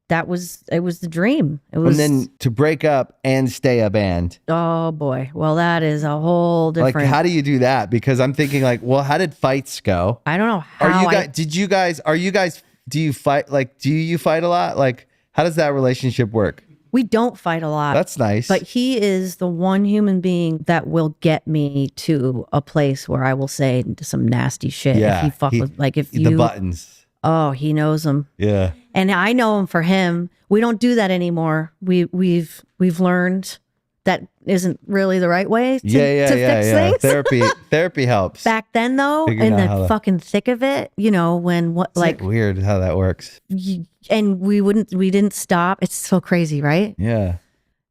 Speaker 3: it was the dream. It was.
Speaker 1: And then to break up and stay a band.
Speaker 3: Oh boy. Well, that is a whole different.
Speaker 1: Like, how do you do that? Because I'm thinking well, how did fights go?
Speaker 3: I don't know how.
Speaker 1: Do you fight? Do you fight a lot? Like, how does that relationship work?
Speaker 3: We don't fight a lot.
Speaker 1: That's nice.
Speaker 3: But he is the one human being that will get me to a place where I will say some nasty shit.
Speaker 1: Yeah.
Speaker 3: If
Speaker 1: the buttons.
Speaker 3: Oh, he knows them.
Speaker 1: Yeah.
Speaker 3: And I know him for him. We don't do that anymore. We've learned that isn't really the right way to fix things.
Speaker 1: Therapy helps.
Speaker 3: Back then though, in the fucking thick of it, when
Speaker 1: it's weird how that works.
Speaker 3: And we didn't stop. It's so crazy, right?
Speaker 1: Yeah.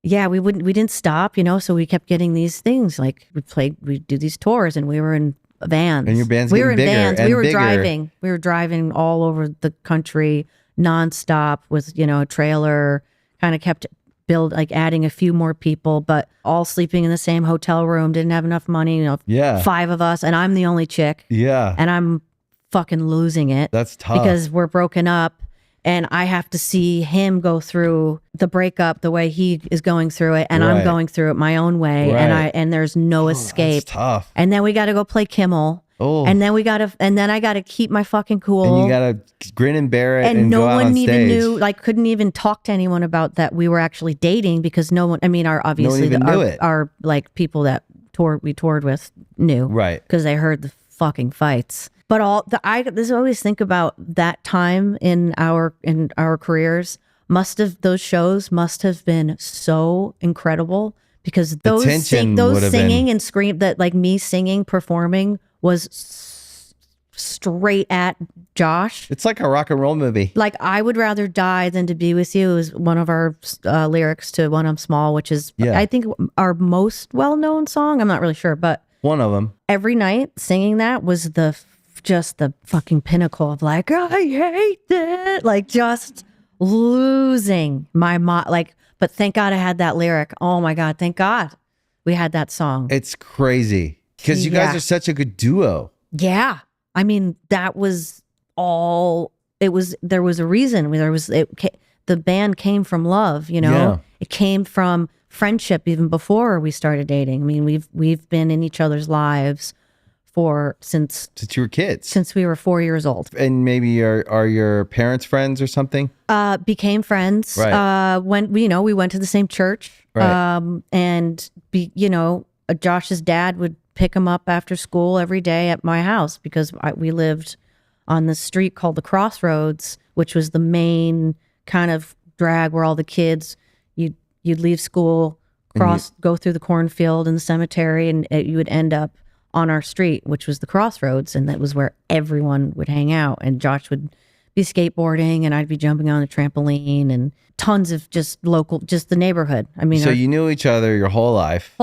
Speaker 3: Yeah, we didn't stop, so we kept getting these things. Like we do these tours and we were in vans.
Speaker 1: And your band's getting bigger and
Speaker 3: we were
Speaker 1: bigger.
Speaker 3: driving. We were driving all over the country nonstop with, a trailer, kind of kept adding a few more people, but all sleeping in the same hotel room, didn't have enough money, 5 of us, and I'm the only chick.
Speaker 1: Yeah.
Speaker 3: And I'm fucking losing it.
Speaker 1: That's tough.
Speaker 3: Because we're broken up and I have to see him go through the breakup the way he is going through it, and I'm going through it my own way, and there's no escape.
Speaker 1: That's tough.
Speaker 3: And then we got to go play Kimmel.
Speaker 1: Oh.
Speaker 3: And then I got to keep my fucking cool.
Speaker 1: And you got to grin and bear it and
Speaker 3: no
Speaker 1: go out
Speaker 3: one
Speaker 1: on
Speaker 3: even
Speaker 1: stage.
Speaker 3: knew, couldn't even talk to anyone about that we were actually dating, because no one, our people that we toured with knew.
Speaker 1: Right.
Speaker 3: Because they heard the fucking fights. But I always think about that time in our careers. Those shows must have been so incredible, because those singing and scream that me singing, performing was straight at Josh.
Speaker 1: It's like a rock and roll movie.
Speaker 3: I would rather die than to be with you is one of our lyrics to When I'm Small, which is I think our most well-known song. I'm not really sure, but
Speaker 1: one of them.
Speaker 3: Every night singing that was just the fucking pinnacle of I hate it. Just losing my mind. But thank God I had that lyric. Oh my God, thank God we had that song.
Speaker 1: It's crazy because you guys are such a good duo.
Speaker 3: Yeah. I mean, that was all it was. There was a reason. The band came from love,
Speaker 1: Yeah.
Speaker 3: It came from friendship even before we started dating. I mean, we've been in each other's lives since
Speaker 1: you were kids,
Speaker 3: since we were 4 years old.
Speaker 1: And maybe are your parents friends or something?
Speaker 3: Became friends.
Speaker 1: Right.
Speaker 3: When we went to the same church.
Speaker 1: Right.
Speaker 3: And Josh's dad would pick him up after school every day at my house, because we lived on this street called the Crossroads, which was the main kind of drag where all the kids, you'd leave school, go through the cornfield and the cemetery, and you would end up on our street, which was the Crossroads, and that was where everyone would hang out. And Josh would be skateboarding, and I'd be jumping on a trampoline, and tons of just the neighborhood. I mean,
Speaker 1: so you knew each other your whole life.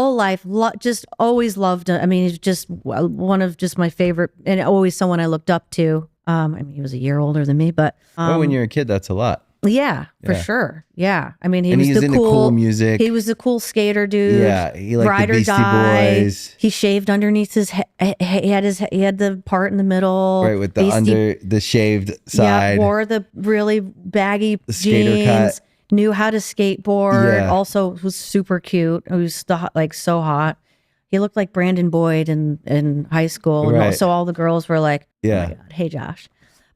Speaker 3: Just always loved him. I mean, he's just one of just my favorite, and always someone I looked up to. I mean, he was a year older than me, but
Speaker 1: when you're a kid, that's a lot.
Speaker 3: Yeah, for sure. Yeah. I mean, he was
Speaker 1: into cool music.
Speaker 3: He was a cool skater dude.
Speaker 1: Yeah. He liked
Speaker 3: Ride
Speaker 1: the
Speaker 3: or
Speaker 1: Beastie
Speaker 3: Die.
Speaker 1: Boys.
Speaker 3: He shaved underneath his head. He had the part in the middle.
Speaker 1: Right. With the shaved side.
Speaker 3: Yeah. Wore the really baggy
Speaker 1: skater
Speaker 3: jeans.
Speaker 1: cut.
Speaker 3: Knew how to skateboard.
Speaker 1: Yeah.
Speaker 3: Also was super cute. He was so hot. He looked like Brandon Boyd in high school. And
Speaker 1: Right.
Speaker 3: so all the girls were like,
Speaker 1: Yeah.
Speaker 3: oh my God, hey, Josh.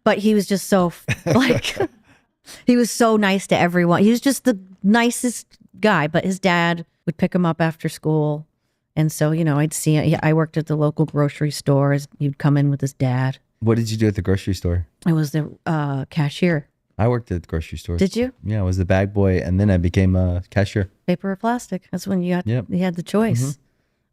Speaker 3: But he was just so like, he was so nice to everyone. He was just the nicest guy. But his dad would pick him up after school. And so, I'd see, I worked at the local grocery store. He'd come in with his dad.
Speaker 1: What did you do at the grocery store?
Speaker 3: I was the cashier.
Speaker 1: I worked at the grocery store.
Speaker 3: Did you?
Speaker 1: Yeah, I was the bag boy, and then I became a cashier.
Speaker 3: Paper or plastic? That's when you
Speaker 1: Yep.
Speaker 3: had the choice.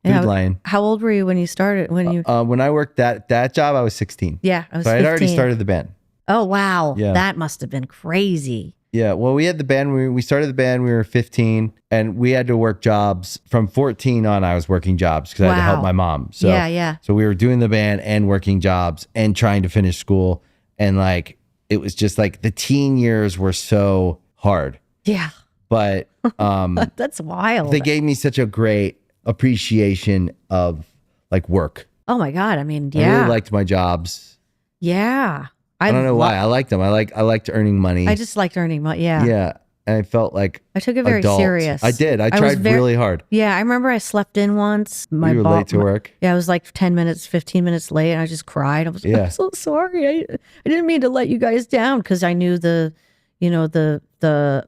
Speaker 1: Mm-hmm. Food line.
Speaker 3: How old were you when you started? When
Speaker 1: I worked that job, I was 16.
Speaker 3: Yeah, I was
Speaker 1: So I
Speaker 3: 15.
Speaker 1: had already started the band.
Speaker 3: Oh, wow.
Speaker 1: Yeah.
Speaker 3: That must have been crazy.
Speaker 1: Yeah, well, we had the band. We started the band. We were 15, and we had to work jobs from 14 on. I was working jobs because I had to help
Speaker 3: Wow.
Speaker 1: my mom. So
Speaker 3: Yeah.
Speaker 1: So we were doing the band and working jobs and trying to finish school, and like it was just like the teen years were so hard.
Speaker 3: Yeah.
Speaker 1: But
Speaker 3: That's wild.
Speaker 1: they gave me such a great appreciation of like work.
Speaker 3: Oh my God. I mean,
Speaker 1: I
Speaker 3: yeah.
Speaker 1: really liked my jobs.
Speaker 3: Yeah.
Speaker 1: I don't know why. I liked them. I liked earning money.
Speaker 3: I just liked earning money. Yeah.
Speaker 1: Yeah. And I felt like
Speaker 3: I took it very
Speaker 1: adult.
Speaker 3: serious.
Speaker 1: I did. I
Speaker 3: was
Speaker 1: tried really hard.
Speaker 3: Yeah. I remember I slept in once.
Speaker 1: You were late to work.
Speaker 3: Yeah. I was like 10 minutes, 15 minutes late. And I just cried. I was like,
Speaker 1: Yeah.
Speaker 3: I'm so sorry. I didn't mean to let you guys down because I knew the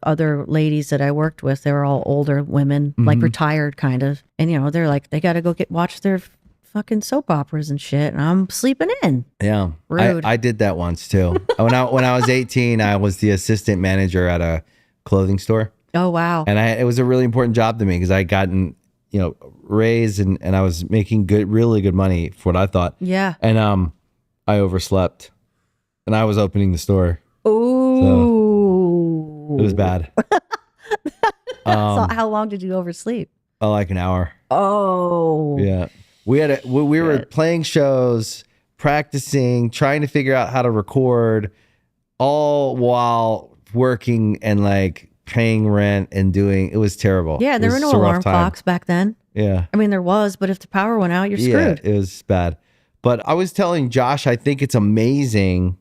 Speaker 3: other ladies that I worked with, they were all older women, like retired kind of. And, they're like, they got to go watch their fucking soap operas and shit. And I'm sleeping in.
Speaker 1: Yeah.
Speaker 3: Rude.
Speaker 1: I did that once too. when I was 18, I was the assistant manager at a clothing store.
Speaker 3: Oh, wow.
Speaker 1: And it was a really important job to me because I had gotten, raised and I was making really good money for what I thought.
Speaker 3: Yeah.
Speaker 1: And I overslept and I was opening the store.
Speaker 3: Oh.
Speaker 1: It was bad.
Speaker 3: So how long did you oversleep?
Speaker 1: Like an hour.
Speaker 3: Oh.
Speaker 1: Yeah. We were playing shows, practicing, trying to figure out how to record, all while working and like paying rent and it was terrible.
Speaker 3: Yeah, there were no alarm clocks back then.
Speaker 1: Yeah.
Speaker 3: I mean, there was, but if the power went out, you're screwed.
Speaker 1: Yeah, it was bad. But I was telling Josh, I think it's amazing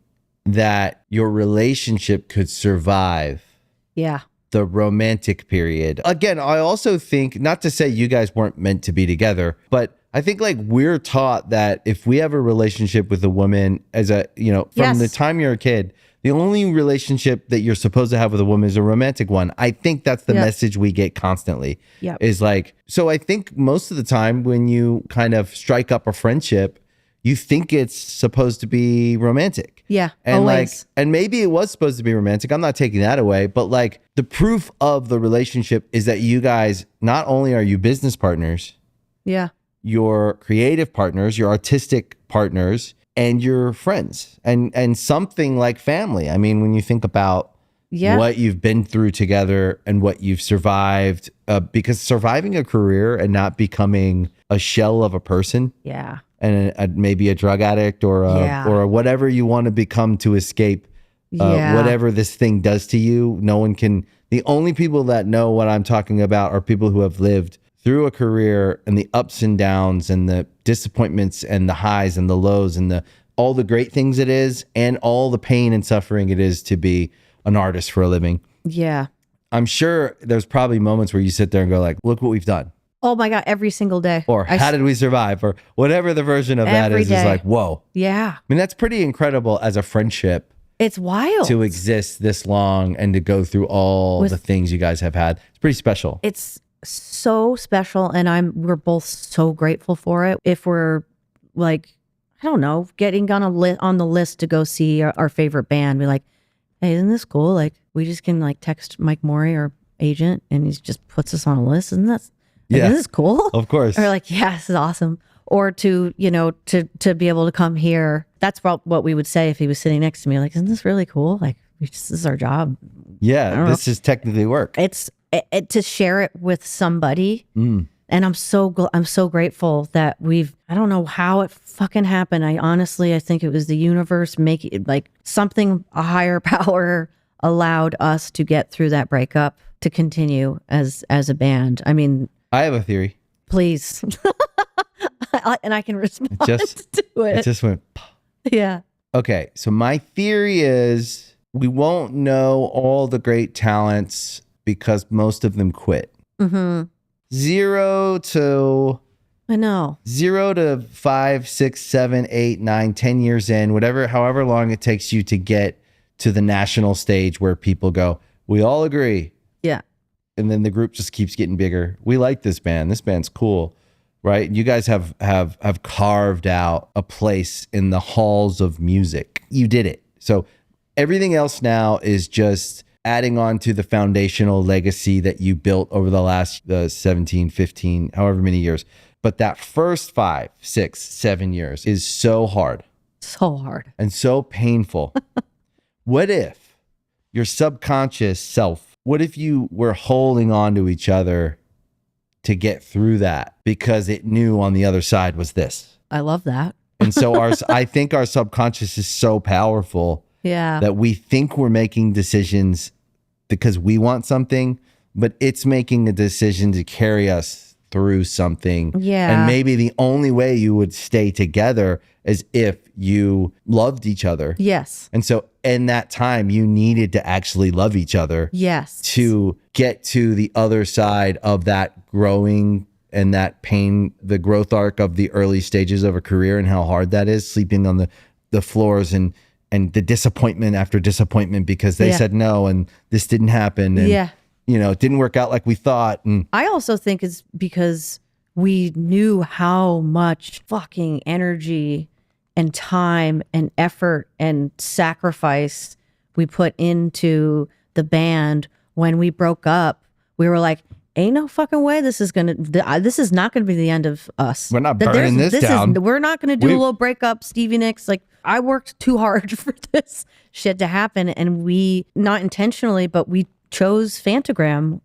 Speaker 1: that your relationship could survive
Speaker 3: Yeah.
Speaker 1: the romantic period. Again, I also think, not to say you guys weren't meant to be together, but I think like we're taught that if we have a relationship with a woman from
Speaker 3: Yes.
Speaker 1: the time you're a kid, the only relationship that you're supposed to have with a woman is a romantic one. I think that's the
Speaker 3: Yep.
Speaker 1: message we get constantly.
Speaker 3: Yep.
Speaker 1: Is like, so I think most of the time when you kind of strike up a friendship, you think it's supposed to be romantic.
Speaker 3: Yeah,
Speaker 1: And
Speaker 3: always.
Speaker 1: and maybe it was supposed to be romantic. I'm not taking that away, but like the proof of the relationship is that you guys, not only are you business partners,
Speaker 3: Yeah.
Speaker 1: your creative partners, your artistic partners, and your friends and something like family. I mean, when you think about
Speaker 3: Yeah.
Speaker 1: what you've been through together and what you've survived, because surviving a career and not becoming a shell of a person
Speaker 3: Yeah.
Speaker 1: and maybe a drug addict or whatever you want to become to escape
Speaker 3: Yeah.
Speaker 1: whatever this thing does to you. No one can. The only people that know what I'm talking about are people who have lived through a career and the ups and downs and the disappointments and the highs and the lows and all the great things it is and all the pain and suffering it is to be an artist for a living.
Speaker 3: Yeah.
Speaker 1: I'm sure there's probably moments where you sit there and go like, look what we've done.
Speaker 3: Oh my God, every single day.
Speaker 1: Or how did we survive? Or whatever the version of that
Speaker 3: Every
Speaker 1: is
Speaker 3: day.
Speaker 1: like, whoa.
Speaker 3: Yeah.
Speaker 1: I mean, that's pretty incredible as a friendship
Speaker 3: It's wild.
Speaker 1: to exist this long and to go through all the things you guys have had. It's pretty special.
Speaker 3: It's so special, and we're both so grateful for it. If we're like, I don't know, getting on the list to go see our favorite band, we're like, hey, isn't this cool? Like, we just can like text Mike Morey, our agent, and he just puts us on a list. Isn't this cool?
Speaker 1: Of course.
Speaker 3: Or like, yeah, this is awesome. Or to be able to come here. That's what we would say if he was sitting next to me. Like, isn't this really cool? Like, this is our job.
Speaker 1: Yeah, this is technically work.
Speaker 3: It's to share it with somebody. And I'm so grateful that I don't know how it fucking happened. I think it was the universe making it, like something, a higher power allowed us to get through that breakup to continue as a band. I mean,
Speaker 1: I have a theory.
Speaker 3: please. And I can respond to
Speaker 1: It
Speaker 3: it.
Speaker 1: just went.
Speaker 3: Yeah.
Speaker 1: Okay, so my theory is we won't know all the great talents because most of them quit.
Speaker 3: Mm-hmm.
Speaker 1: 0 to
Speaker 3: I know.
Speaker 1: 0 to 5, 6, 7, 8, 9, 10 years in, however long it takes you to get to the national stage where people go, we all agree.
Speaker 3: Yeah.
Speaker 1: And then the group just keeps getting bigger. We like this band. This band's cool, right? You guys have carved out a place in the halls of music. You did it. So everything else now is just adding on to the foundational legacy that you built over the last 17, 15, however many years. But that first 5, 6, 7 years is so hard.
Speaker 3: So hard.
Speaker 1: And so painful. What if your subconscious self, what if you were holding on to each other to get through that because it knew on the other side was this?
Speaker 3: I love that.
Speaker 1: And so I think our subconscious is so powerful that we think we're making decisions because we want something, but it's making a decision to carry us through something.
Speaker 3: Yeah.
Speaker 1: And maybe the only way you would stay together is if you loved each other.
Speaker 3: Yes.
Speaker 1: And so in that time, you needed to actually love each other.
Speaker 3: Yes.
Speaker 1: To get to the other side of that growing and that pain, the growth arc of the early stages of a career and how hard that is, sleeping on the floors and the disappointment after disappointment because they said no and this didn't happen. And, it didn't work out like we thought. And
Speaker 3: I also think it's because we knew how much fucking energy and time and effort and sacrifice we put into the band. When we broke up, we were like, ain't no fucking way this is not gonna be the end of us.
Speaker 1: We're not burning this down.
Speaker 3: We're not gonna do a little breakup, Stevie Nicks. Like, I worked too hard for this shit to happen, and we, not intentionally, but we chose Phantogram.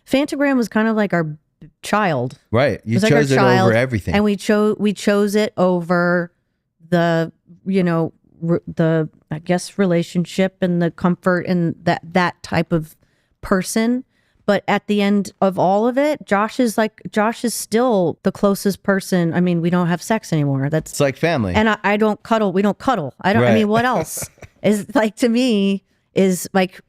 Speaker 3: Phantogram was kind of like our child.
Speaker 1: Right. You chose it over everything.
Speaker 3: And we chose it over the, the, I guess, relationship and the comfort and that type of person. But at the end of all of it, Josh is still the closest person. I mean, we don't have sex anymore.
Speaker 1: It's like family.
Speaker 3: And I don't cuddle. We don't cuddle. I mean, what else is like, to me, is like,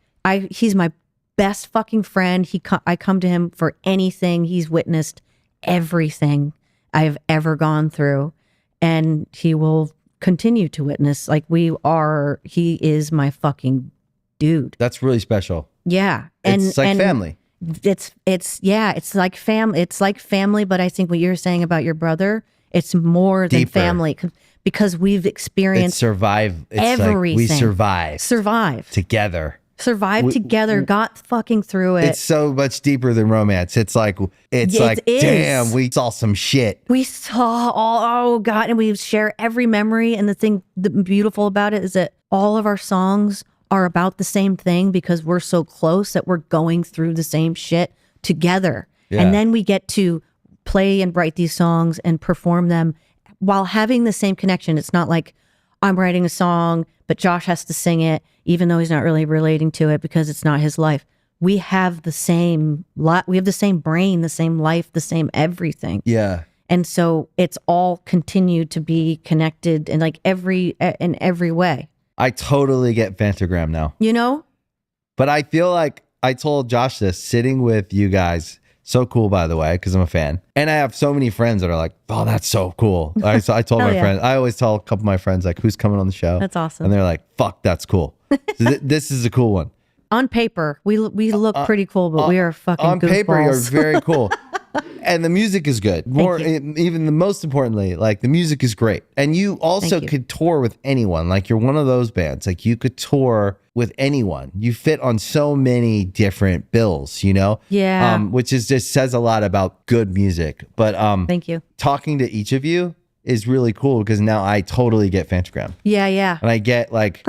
Speaker 3: he's my best fucking friend. I come to him for anything. He's witnessed everything I've ever gone through, and he will continue to witness. Like, he is my fucking dude.
Speaker 1: That's really special.
Speaker 3: Yeah.
Speaker 1: It's like family.
Speaker 3: It's like family. It's like family, but I think what you're saying about your brother, it's more than family because we've experienced
Speaker 1: everything. Like we survive together.
Speaker 3: Survived together, got fucking through it.
Speaker 1: It's so much deeper than romance. It's like, damn, we saw some shit.
Speaker 3: We saw oh God, and we share every memory. And the beautiful about it is that all of our songs are about the same thing because we're so close that we're going through the same shit together. Yeah. And then we get to play and write these songs and perform them while having the same connection. It's not like I'm writing a song, but Josh has to sing it, even though he's not really relating to it because it's not his life. We have the same we have the same brain, the same life, the same everything.
Speaker 1: Yeah.
Speaker 3: And so it's all continued to be connected in like in every way.
Speaker 1: I totally get Phantogram now.
Speaker 3: But
Speaker 1: I feel like I told Josh this sitting with you guys. So cool, by the way, because I'm a fan. And I have so many friends that are like, oh, that's so cool. I told my friends, I always tell a couple of my friends, like, who's coming on the show?
Speaker 3: That's awesome.
Speaker 1: And they're like, fuck, that's cool. So this is a cool one.
Speaker 3: On paper, we look pretty cool, but we are fucking
Speaker 1: on
Speaker 3: goofballs.
Speaker 1: Paper, you're very cool. And the music is good. Even the most importantly, like the music is great. And you also could tour with anyone. Like you're one of those bands. Like you could tour with anyone. You fit on so many different bills,
Speaker 3: Yeah.
Speaker 1: Which just says a lot about good music. But
Speaker 3: thank you.
Speaker 1: Talking to each of you is really cool because now I totally get Phantogram.
Speaker 3: Yeah.
Speaker 1: And I get like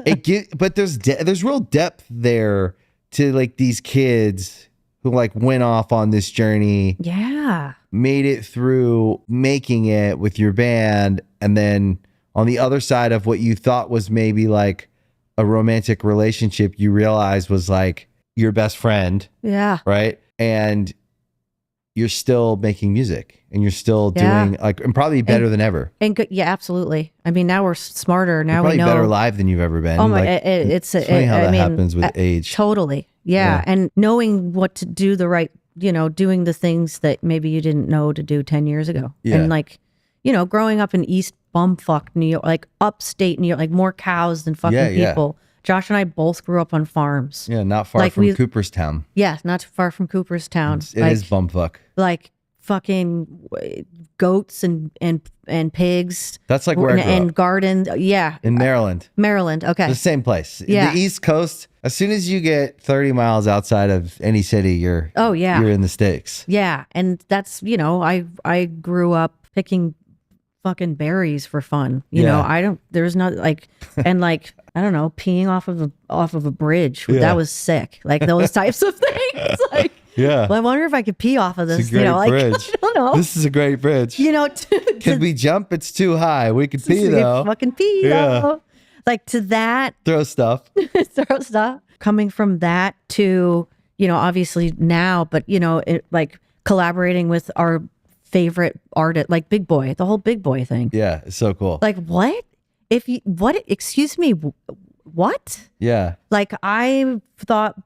Speaker 1: but there's real depth there to like these kids who like went off on this journey.
Speaker 3: Yeah.
Speaker 1: Made it through making it with your band. And then on the other side of what you thought was maybe like a romantic relationship, you realize was like your best friend.
Speaker 3: Yeah.
Speaker 1: Right. And you're still making music and you're still doing and probably better than ever.
Speaker 3: And good. Yeah, absolutely. I mean, now we're smarter. Now
Speaker 1: you're
Speaker 3: we know
Speaker 1: better live than you've ever been.
Speaker 3: Oh my, it's
Speaker 1: funny how that happens with age.
Speaker 3: Totally. Yeah. And knowing what to do the right doing the things that maybe you didn't know to do 10 years ago.
Speaker 1: Yeah.
Speaker 3: And like, growing up in East bumfuck New York, like upstate New York, like more cows than fucking
Speaker 1: Yeah.
Speaker 3: people. Josh and I both grew up on farms.
Speaker 1: Yeah, not far
Speaker 3: Like
Speaker 1: from Cooperstown.
Speaker 3: Yeah, not too far from Cooperstown.
Speaker 1: It is bumfuck.
Speaker 3: Like fucking goats and pigs.
Speaker 1: That's like where I grew
Speaker 3: and
Speaker 1: up.
Speaker 3: gardens. Yeah.
Speaker 1: In Maryland.
Speaker 3: Maryland. Okay.
Speaker 1: The same place.
Speaker 3: Yeah.
Speaker 1: The East Coast, as soon as you get 30 miles outside of any city, you're in the stakes.
Speaker 3: Yeah. And that's, I grew up picking fucking berries for fun. There's not like, and like, I don't know, peeing off of a bridge.
Speaker 1: Yeah.
Speaker 3: That was sick. Like those types of things. Like,
Speaker 1: Yeah.
Speaker 3: well, I wonder if I could pee off of this.
Speaker 1: It's a great bridge.
Speaker 3: I don't know.
Speaker 1: This is a great bridge. Can we jump? It's too high. We could pee though.
Speaker 3: Fucking pee though. Like to that.
Speaker 1: Throw stuff.
Speaker 3: Throw stuff. Coming from that to, obviously now, but like collaborating with our favorite artist, like Big Boy, the whole Big Boy thing.
Speaker 1: Yeah, it's so cool.
Speaker 3: Like what? Excuse me, what?
Speaker 1: Yeah.
Speaker 3: Like I thought,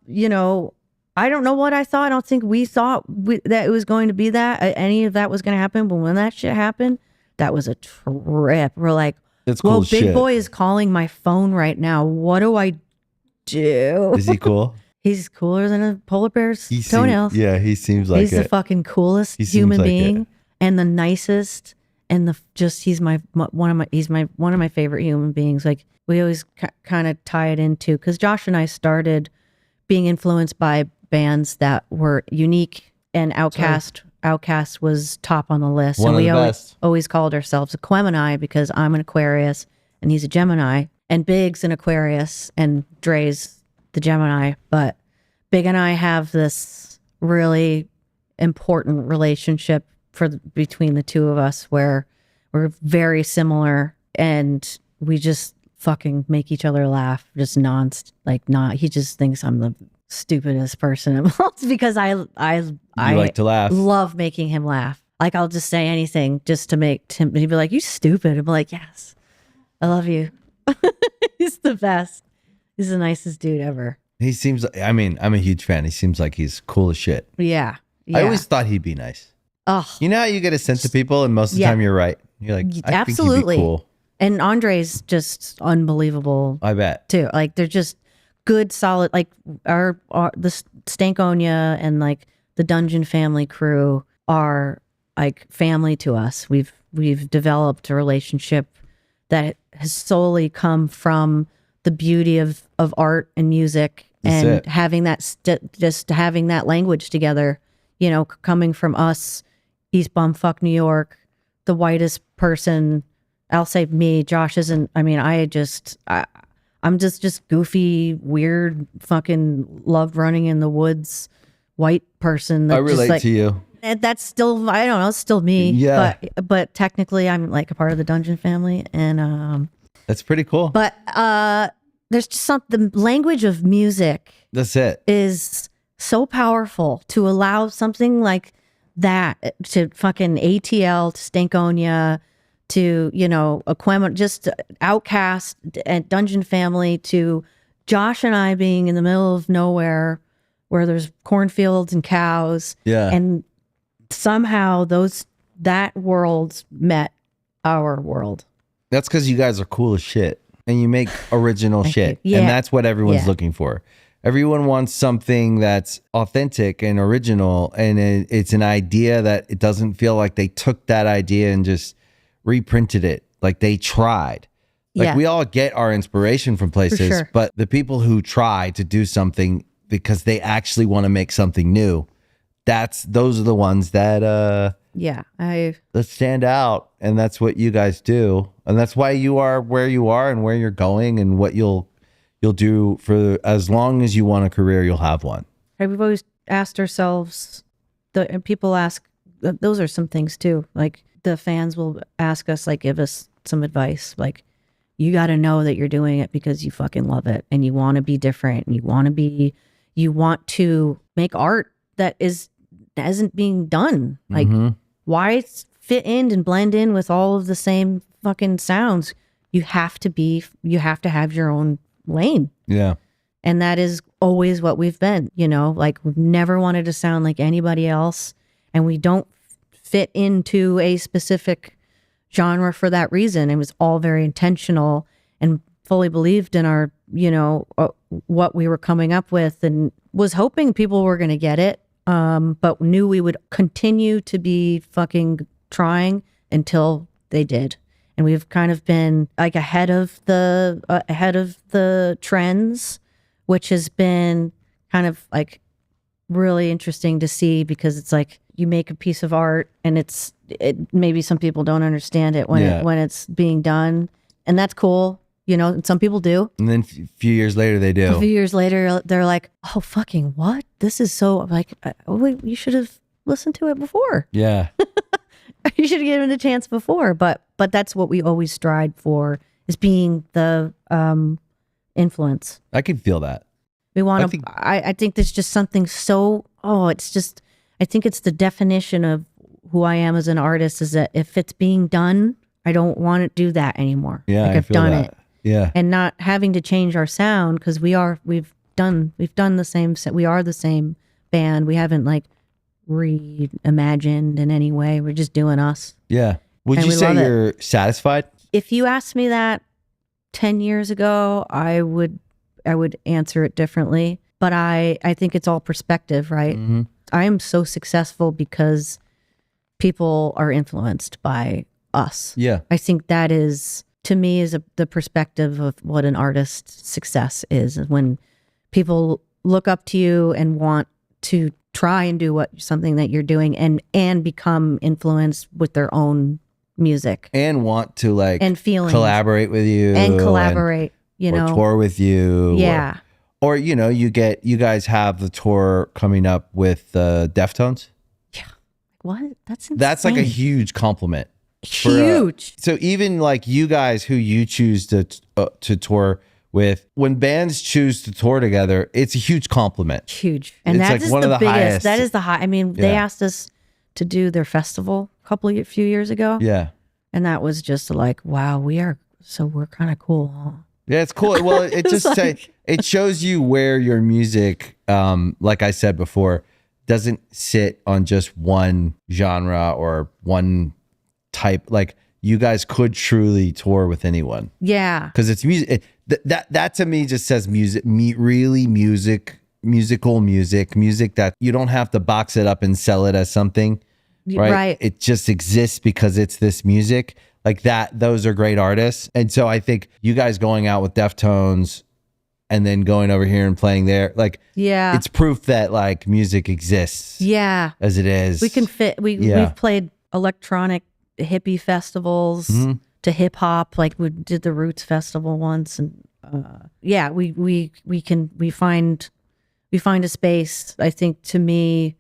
Speaker 3: I don't know what I thought. I don't think we thought that it was going to be any of that was going to happen. But when that shit happened, that was a trip. We're like,
Speaker 1: it's cool.
Speaker 3: Well, Big Boy is calling my phone right now. What do I do?
Speaker 1: Is he cool?
Speaker 3: He's cooler than a polar bear's toenails.
Speaker 1: He seems like
Speaker 3: he's the fucking coolest human being and the nicest. And he's one of my favorite human beings. Like we always kind of tie it into, because Josh and I started being influenced by bands that were unique, and Outkast was top on the list.
Speaker 1: One
Speaker 3: and
Speaker 1: of
Speaker 3: we
Speaker 1: the best.
Speaker 3: always called ourselves Aquemini because I'm an Aquarius and he's a Gemini, and Big's an Aquarius and Dre's the Gemini. But Big and I have this really important relationship between the two of us where we're very similar, and we just fucking make each other laugh. Just he just thinks I'm the stupidest person involved because I
Speaker 1: like to laugh.
Speaker 3: Love making him laugh. Like I'll just say anything just to make him. He'd be like, "You stupid." I'm like, "Yes, I love you." He's the best. He's the nicest dude ever.
Speaker 1: He seems. I'm a huge fan. He seems like he's cool as shit.
Speaker 3: Yeah.
Speaker 1: I always thought he'd be nice.
Speaker 3: Oh,
Speaker 1: you know how you get a sense of people, and most of the time you're right. You're like, I
Speaker 3: absolutely.
Speaker 1: think he'd be cool.
Speaker 3: And Andre's just unbelievable.
Speaker 1: I bet
Speaker 3: too. Like they're just good, solid. Like the Stankonia and like the Dungeon Family crew are like family to us. We've developed a relationship that has solely come from the beauty of art and music. And having that just having that language together, coming from us, East bumfuck New York, the whitest person. I'll say me. Josh isn't. I mean, I'm just goofy, weird, fucking love running in the woods, white person. That
Speaker 1: I relate to you.
Speaker 3: And that's still, I don't know, it's still me.
Speaker 1: Yeah.
Speaker 3: But technically, I'm like a part of the Dungeon family, and
Speaker 1: that's pretty cool.
Speaker 3: But there's just the language of music.
Speaker 1: That's it.
Speaker 3: Is so powerful to allow something like that to fucking ATL, to Stankonia, to Aquemini, just Outkast and Dungeon Family, to Josh and I being in the middle of nowhere where there's cornfields and cows.
Speaker 1: Yeah.
Speaker 3: And somehow that world met our world.
Speaker 1: That's because you guys are cool as shit and you make original shit.
Speaker 3: Yeah.
Speaker 1: And that's what everyone's looking for. Everyone wants something that's authentic and original, and it's an idea that it doesn't feel like they took that idea and just reprinted it. Like they tried. Like we all get our inspiration from places, but the people who try to do something because they actually want to make something new, those are the ones that that stand out, and that's what you guys do, and that's why you are where you are and where you're going, and what you'll do for as long as you want a career, you'll have one.
Speaker 3: We've always asked ourselves, and people ask, those are some things too. Like the fans will ask us, like, give us some advice. Like, you got to know that you're doing it because you fucking love it and you want to be different and you want to make art that isn't being done. Like, why fit in and blend in with all of the same fucking sounds? You have to have your own lane.
Speaker 1: Yeah.
Speaker 3: And that is always what we've been, you know, like we've never wanted to sound like anybody else. And we don't fit into a specific genre for that reason. It was all very intentional and fully believed in our, you know, what we were coming up with, and was hoping people were going to get it. But knew we would continue to be fucking trying until they did. And we've kind of been like ahead of the trends, which has been kind of like really interesting to see, because it's like you make a piece of art and maybe some people don't understand it when it's being done, and that's cool, you know, and some people do.
Speaker 1: And then a few years later they do.
Speaker 3: A few years later they're like, oh fucking what? This is so like, you should have listened to it before.
Speaker 1: Yeah.
Speaker 3: You should have given it a chance before. But that's what we always strive for, is being the influence.
Speaker 1: I can feel that.
Speaker 3: We want to, I think there's just something so, it's just, I think it's the definition of who I am as an artist, is that if it's being done, I don't want to do that anymore.
Speaker 1: Yeah,
Speaker 3: like I've done it.
Speaker 1: Yeah.
Speaker 3: And not having to change our sound, because we've done the same, we are the same band. We haven't like reimagined in any way. We're just doing us.
Speaker 1: Yeah. Would
Speaker 3: And
Speaker 1: you
Speaker 3: we
Speaker 1: say
Speaker 3: love it.
Speaker 1: you're satisfied?
Speaker 3: If you asked me that 10 years ago, I would answer it differently. But I think it's all perspective, right?
Speaker 1: Mm-hmm.
Speaker 3: I am so successful because people are influenced by us.
Speaker 1: Yeah.
Speaker 3: I think that is, to me, is the perspective of what an artist's success is when people look up to you and want to try and do something that you're doing and become influenced with their own music
Speaker 1: And want to like
Speaker 3: and feelings
Speaker 1: collaborate with you
Speaker 3: and collaborate, you
Speaker 1: or
Speaker 3: know,
Speaker 1: tour with you.
Speaker 3: yeah.
Speaker 1: Or you know, you guys have the tour coming up with Deftones.
Speaker 3: What? That's insane.
Speaker 1: That's like a huge compliment.
Speaker 3: Huge.
Speaker 1: So even like you guys who you choose to tour with, when bands choose to tour together, it's a huge compliment.
Speaker 3: Huge. And
Speaker 1: It's
Speaker 3: that's
Speaker 1: like one
Speaker 3: the
Speaker 1: of the
Speaker 3: biggest.
Speaker 1: highest.
Speaker 3: That is the high. I mean, they
Speaker 1: Yeah.
Speaker 3: asked us to do their festival a few years ago.
Speaker 1: Yeah.
Speaker 3: And that was just like, wow, we're kind of cool, huh?
Speaker 1: Yeah, it's cool. Well, it
Speaker 3: It's
Speaker 1: just
Speaker 3: like-
Speaker 1: it shows you where your music, like I said before, doesn't sit on just one genre or one type. Like you guys could truly tour with anyone
Speaker 3: Yeah.
Speaker 1: because it's music. That to me just says music, musical music that you don't have to box it up and sell it as something. Right. It just exists because it's this music like that. Those are great artists. And so I think you guys going out with Deftones and then going over here and playing there, like,
Speaker 3: Yeah.
Speaker 1: it's proof that like music exists
Speaker 3: Yeah.
Speaker 1: as it is.
Speaker 3: We can fit.
Speaker 1: Yeah.
Speaker 3: We've played electronic hippie festivals to hip hop. Like we did the Roots Festival once, and yeah, we find a space. I think to me,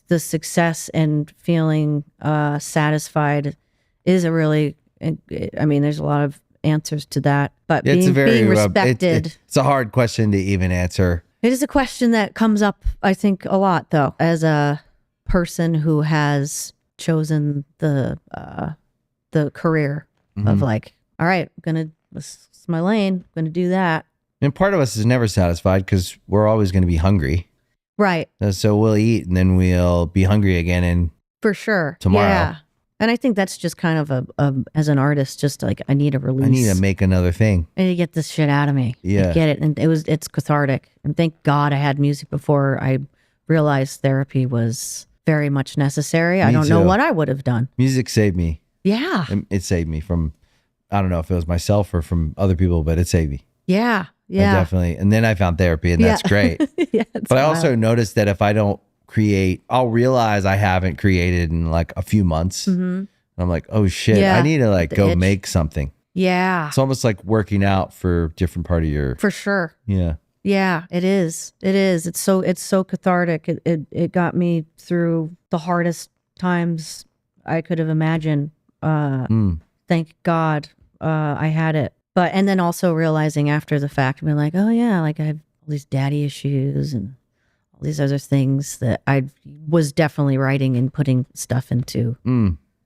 Speaker 3: the success and feeling satisfied is a really. I mean, there's a lot of answers to that, but being respected.
Speaker 1: It's a hard question to even answer.
Speaker 3: It is a question that comes up, I think, a lot, though, as a person who has chosen the career of like, all right, this is my lane, I'm gonna do that.
Speaker 1: And part of us is never satisfied because we're always going to be hungry.
Speaker 3: Right.
Speaker 1: So we'll eat and then we'll be hungry again. And
Speaker 3: For sure.
Speaker 1: Tomorrow.
Speaker 3: Yeah. And I think that's just kind of as an artist, just like I need a release.
Speaker 1: I need to make another thing.
Speaker 3: I need to get this shit out of me.
Speaker 1: Yeah.
Speaker 3: I get it. And it's cathartic. And thank God I had music before I realized therapy was very much necessary. I don't know
Speaker 1: too.
Speaker 3: what I would have done.
Speaker 1: Music saved me.
Speaker 3: Yeah.
Speaker 1: It saved me from, I don't know if it was myself or from other people, but it saved me.
Speaker 3: Yeah.
Speaker 1: I
Speaker 3: Yeah.
Speaker 1: definitely. And then I found therapy and that's great.
Speaker 3: Yeah, it's
Speaker 1: But I
Speaker 3: wild.
Speaker 1: also noticed that if I don't create, I'll realize I haven't created in like a few months. And I'm like, oh shit,
Speaker 3: Yeah,
Speaker 1: I need to like
Speaker 3: the
Speaker 1: go
Speaker 3: itch.
Speaker 1: make something.
Speaker 3: Yeah.
Speaker 1: It's almost like working out for different part of your,
Speaker 3: For sure.
Speaker 1: yeah.
Speaker 3: Yeah, it is. It is. It's so cathartic. It got me through the hardest times I could have imagined. Thank God I had it. But and then also realizing after the fact, being like, oh yeah, like I have all these daddy issues and all these other things that I was definitely writing and putting stuff into.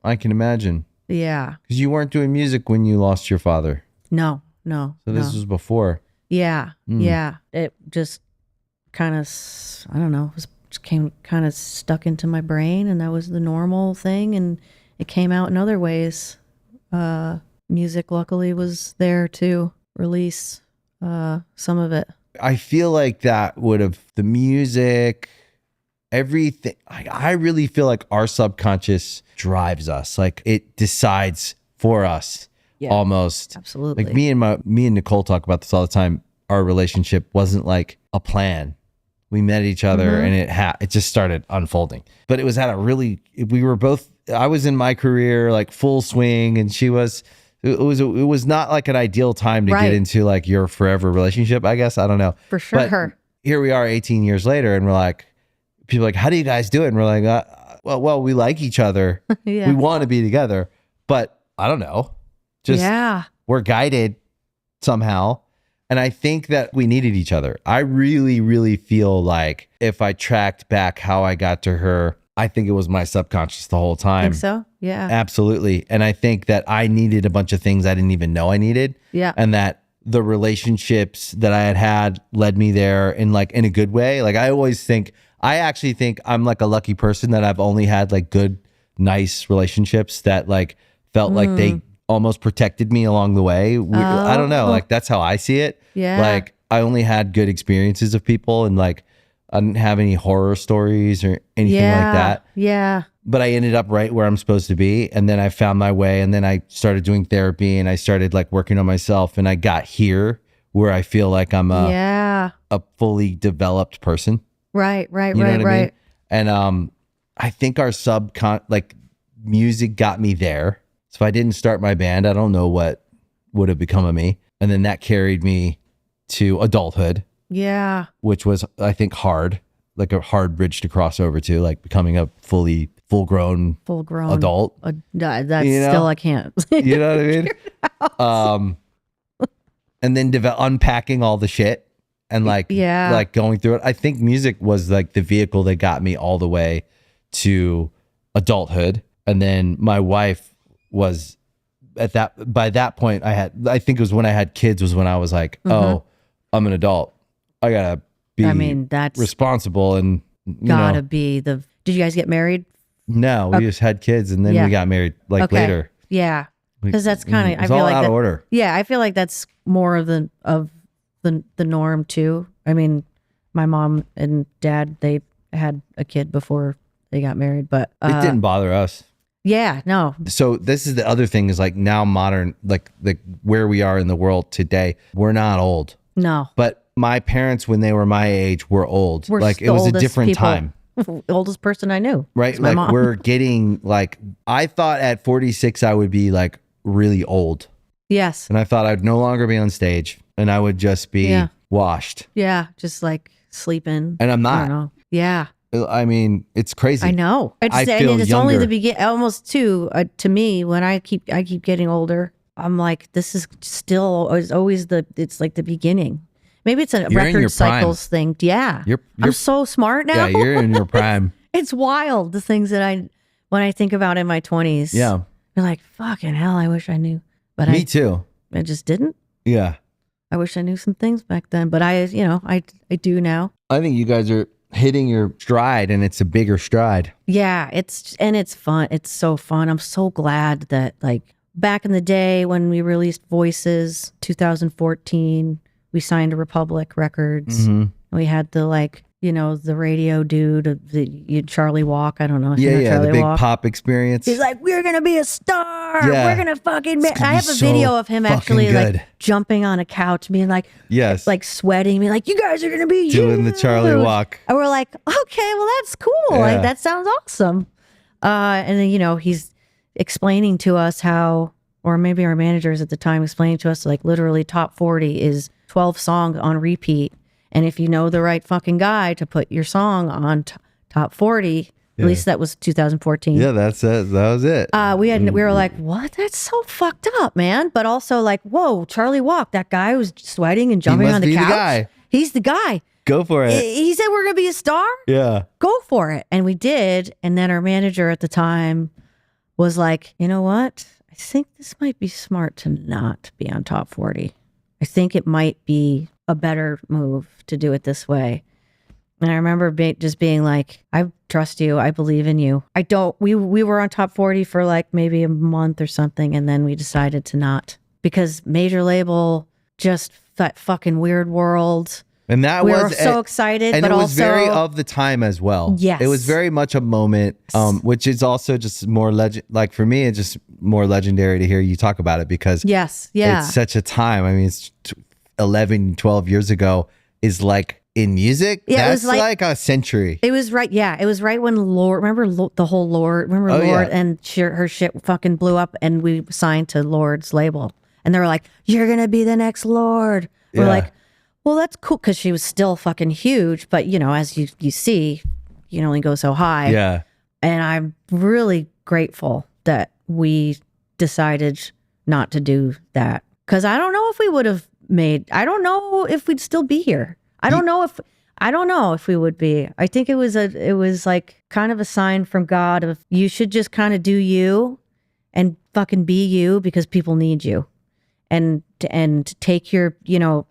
Speaker 1: I can imagine.
Speaker 3: Yeah.
Speaker 1: Because you weren't doing music when you lost your father.
Speaker 3: No.
Speaker 1: So this was before.
Speaker 3: Yeah. Yeah. It just kind of, I don't know, just came kind of stuck into my brain, and that was the normal thing, and it came out in other ways. Music luckily was there to release some of it.
Speaker 1: I feel like that would have the music, everything. I really feel like our subconscious drives us. Like it decides for us almost.
Speaker 3: Absolutely.
Speaker 1: Like me and Nicole talk about this all the time. Our relationship wasn't like a plan. We met each other and it just started unfolding. But it was at we were both, I was in my career like full swing, and she was, it was not like an ideal time to get into like your forever relationship, I guess. I don't know.
Speaker 3: For sure.
Speaker 1: But here we are 18 years later, and we're like, people are like, how do you guys do it? And we're like, well, we like each other. We want to be together, but I don't know. Just we're guided somehow. And I think that we needed each other. I really, really feel like if I tracked back how I got to her, I think it was my subconscious the whole time.
Speaker 3: Think so? Yeah.
Speaker 1: Absolutely. And I think that I needed a bunch of things I didn't even know I needed.
Speaker 3: Yeah.
Speaker 1: And that the relationships that I had led me there in a good way. Like I actually think I'm like a lucky person that I've only had like good, nice relationships that like felt like they almost protected me along the way. I don't know. Like that's how I see it.
Speaker 3: Yeah.
Speaker 1: Like I only had good experiences of people, and like I didn't have any horror stories or anything like that.
Speaker 3: Yeah.
Speaker 1: But I ended up right where I'm supposed to be. And then I found my way, and then I started doing therapy, and I started like working on myself, and I got here where I feel like I'm a fully developed person.
Speaker 3: Right.
Speaker 1: You know what I mean? And I think our music got me there. So if I didn't start my band, I don't know what would have become of me. And then that carried me to adulthood.
Speaker 3: Yeah.
Speaker 1: Which was, I think, hard, like a hard bridge to cross over to, like becoming a full-grown adult.
Speaker 3: That's still, I can't.
Speaker 1: You know what I mean? And then unpacking all the shit and like going through it. I think music was like the vehicle that got me all the way to adulthood. And then my wife was by that point I think it was when I had kids was when I was like, oh, I'm an adult. I gotta be that's responsible and
Speaker 3: be did you guys get married?
Speaker 1: No, we just had kids, and then we got married later.
Speaker 3: Yeah. Because that's kind of, I
Speaker 1: feel
Speaker 3: feel like
Speaker 1: out of order.
Speaker 3: Yeah, I feel like that's more of the norm too. I mean, my mom and dad, they had a kid before they got married, but
Speaker 1: it didn't bother us.
Speaker 3: Yeah, no.
Speaker 1: So this is the other thing is like now modern, like where we are in the world today, we're not old.
Speaker 3: No.
Speaker 1: But my parents, when they were my age, were old.
Speaker 3: We're
Speaker 1: like it was a different time.
Speaker 3: The oldest person I knew.
Speaker 1: Right.
Speaker 3: My
Speaker 1: like
Speaker 3: mom.
Speaker 1: we're getting like, I thought at 46, I would be like really old.
Speaker 3: Yes.
Speaker 1: And I thought I'd no longer be on stage and I would just be washed.
Speaker 3: Yeah. Just like sleeping.
Speaker 1: And I'm not.
Speaker 3: I don't know. Yeah.
Speaker 1: I mean, it's crazy.
Speaker 3: I know.
Speaker 1: I feel
Speaker 3: it's
Speaker 1: younger.
Speaker 3: only the beginning. Almost to me when I keep getting older. I'm like, this is still always it's like the beginning. Maybe it's a record cycles thing. Yeah. I'm so smart now.
Speaker 1: Yeah, you're in your prime.
Speaker 3: It's wild the things that when I think about in my 20s.
Speaker 1: Yeah.
Speaker 3: You're like, fucking hell, I wish I knew. But
Speaker 1: me too.
Speaker 3: I just didn't.
Speaker 1: Yeah.
Speaker 3: I wish I knew some things back then, but I do now.
Speaker 1: I think you guys are hitting your stride, and it's a bigger stride.
Speaker 3: Yeah, it's fun. It's so fun. I'm so glad that like back in the day when we released Voices, 2014, we signed to Republic Records.
Speaker 1: Mm-hmm.
Speaker 3: We had the radio dude, Charlie Walk. I don't know. If you know Charlie
Speaker 1: the big
Speaker 3: Walk.
Speaker 1: pop experience.
Speaker 3: He's like, we're gonna be a star.
Speaker 1: Yeah.
Speaker 3: We're gonna fucking. I have a
Speaker 1: so
Speaker 3: video of him actually
Speaker 1: good.
Speaker 3: like jumping on a couch, being like,
Speaker 1: yes,
Speaker 3: like sweating, being like, you guys are gonna be
Speaker 1: doing the Charlie Walk.
Speaker 3: And we're like, okay, well that's cool.
Speaker 1: Yeah.
Speaker 3: Like that sounds awesome. And then he's explaining to us how, or maybe our managers at the time explaining to us like literally top 40 is 12 songs on repeat. And if you know the right fucking guy to put your song on top 40, at least that was 2014.
Speaker 1: Yeah, that's it. That was it.
Speaker 3: We were like, what? That's so fucked up, man. But also like, whoa, Charlie Walk, that guy who's sweating and jumping on the couch.
Speaker 1: The guy.
Speaker 3: He's the guy.
Speaker 1: Go for it.
Speaker 3: He said we're going to be a star.
Speaker 1: Yeah.
Speaker 3: Go for it. And we did. And then our manager at the time was like, you know what? I think this might be smart to not be on top 40. I think it might be a better move to do it this way. And I remember just being like, I trust you. I believe in you. We were on top 40 for like maybe a month or something. And then we decided to not, because major label, just that fucking weird world.
Speaker 1: And that
Speaker 3: we
Speaker 1: was
Speaker 3: were so excited,
Speaker 1: and
Speaker 3: but
Speaker 1: it was
Speaker 3: also
Speaker 1: very of the time as well.
Speaker 3: Yes.
Speaker 1: It was very much a moment, which is also just more like for me, it's just more legendary to hear you talk about it because
Speaker 3: yes, yeah,
Speaker 1: it's such a time. I mean, it's 11, 12 years ago is like in music.
Speaker 3: Yeah,
Speaker 1: that's like a century.
Speaker 3: It was right. Yeah, it was right when Lord. Remember the whole Lord. Remember Lord and her shit fucking blew up, and we signed to Lord's label, and they were like, "You're gonna be the next Lord." We're like, well, that's cool because she was still fucking huge, but you know, as you see, you can only go so high.
Speaker 1: Yeah,
Speaker 3: and I'm really grateful that we decided not to do that because I don't know if we would have made. I don't know if we'd still be here. I don't know if we would be. I think it was like kind of a sign from God of you should just kind of do you and fucking be you because people need you. And take your,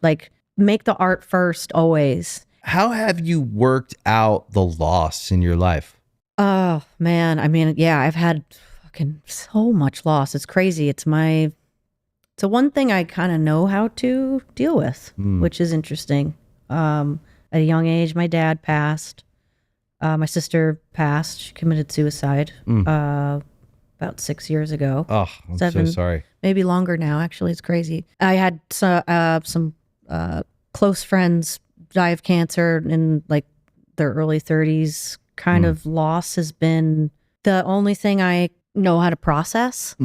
Speaker 3: like make the art first always.
Speaker 1: How have you worked out the loss in your life?
Speaker 3: Oh man. I mean, yeah, I've had fucking so much loss. It's crazy. It's a one thing I kind of know how to deal with, which is interesting. At a young age, my dad passed. My sister passed. She committed suicide about 6 years ago.
Speaker 1: Oh, I'm so sorry.
Speaker 3: Maybe longer now. Actually, it's crazy. I had some close friends die of cancer in like their early 30s. Kind of loss has been the only thing I know how to process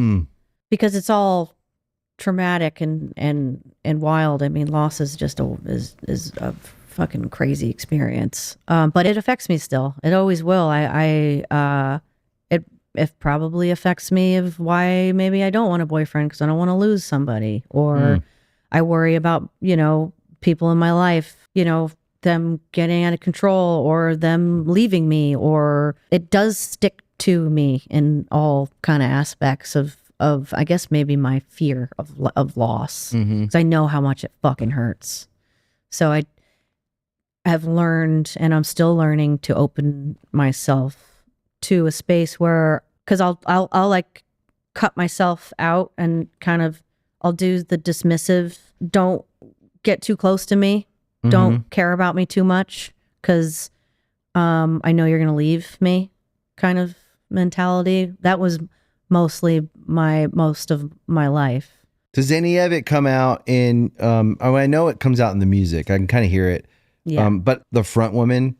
Speaker 3: because it's all traumatic and wild. I mean, loss is just is a fucking crazy experience. But it affects me still. It always will. It probably affects me of why maybe I don't want a boyfriend because I don't want to lose somebody, or I worry about people in my life, them getting out of control or them leaving me, or it does stick to me in all kind of aspects of I guess maybe my fear of loss, because I know how much it fucking hurts. So I have learned, and I'm still learning, to open myself to a space where, because I'll like cut myself out and kind of I'll do the dismissive, don't get too close to me, don't care about me too much, because I know you're gonna leave me kind of mentality. That was mostly most of my life.
Speaker 1: Does any of it come out in I know it comes out in the music. I can kind of hear it.
Speaker 3: Yeah.
Speaker 1: But the front woman,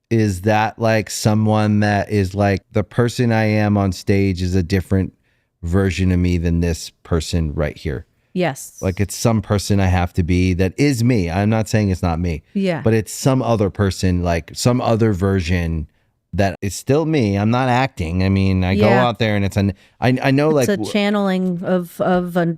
Speaker 1: is that like someone that is like the person I am on stage is a different version of me than this person right here?
Speaker 3: Yes.
Speaker 1: Like it's some person I have to be that is me. I'm not saying it's not me.
Speaker 3: Yeah.
Speaker 1: But it's some other person, like some other version that is still me. I'm not acting. I mean, I go out there and I know
Speaker 3: it's
Speaker 1: like
Speaker 3: a channeling of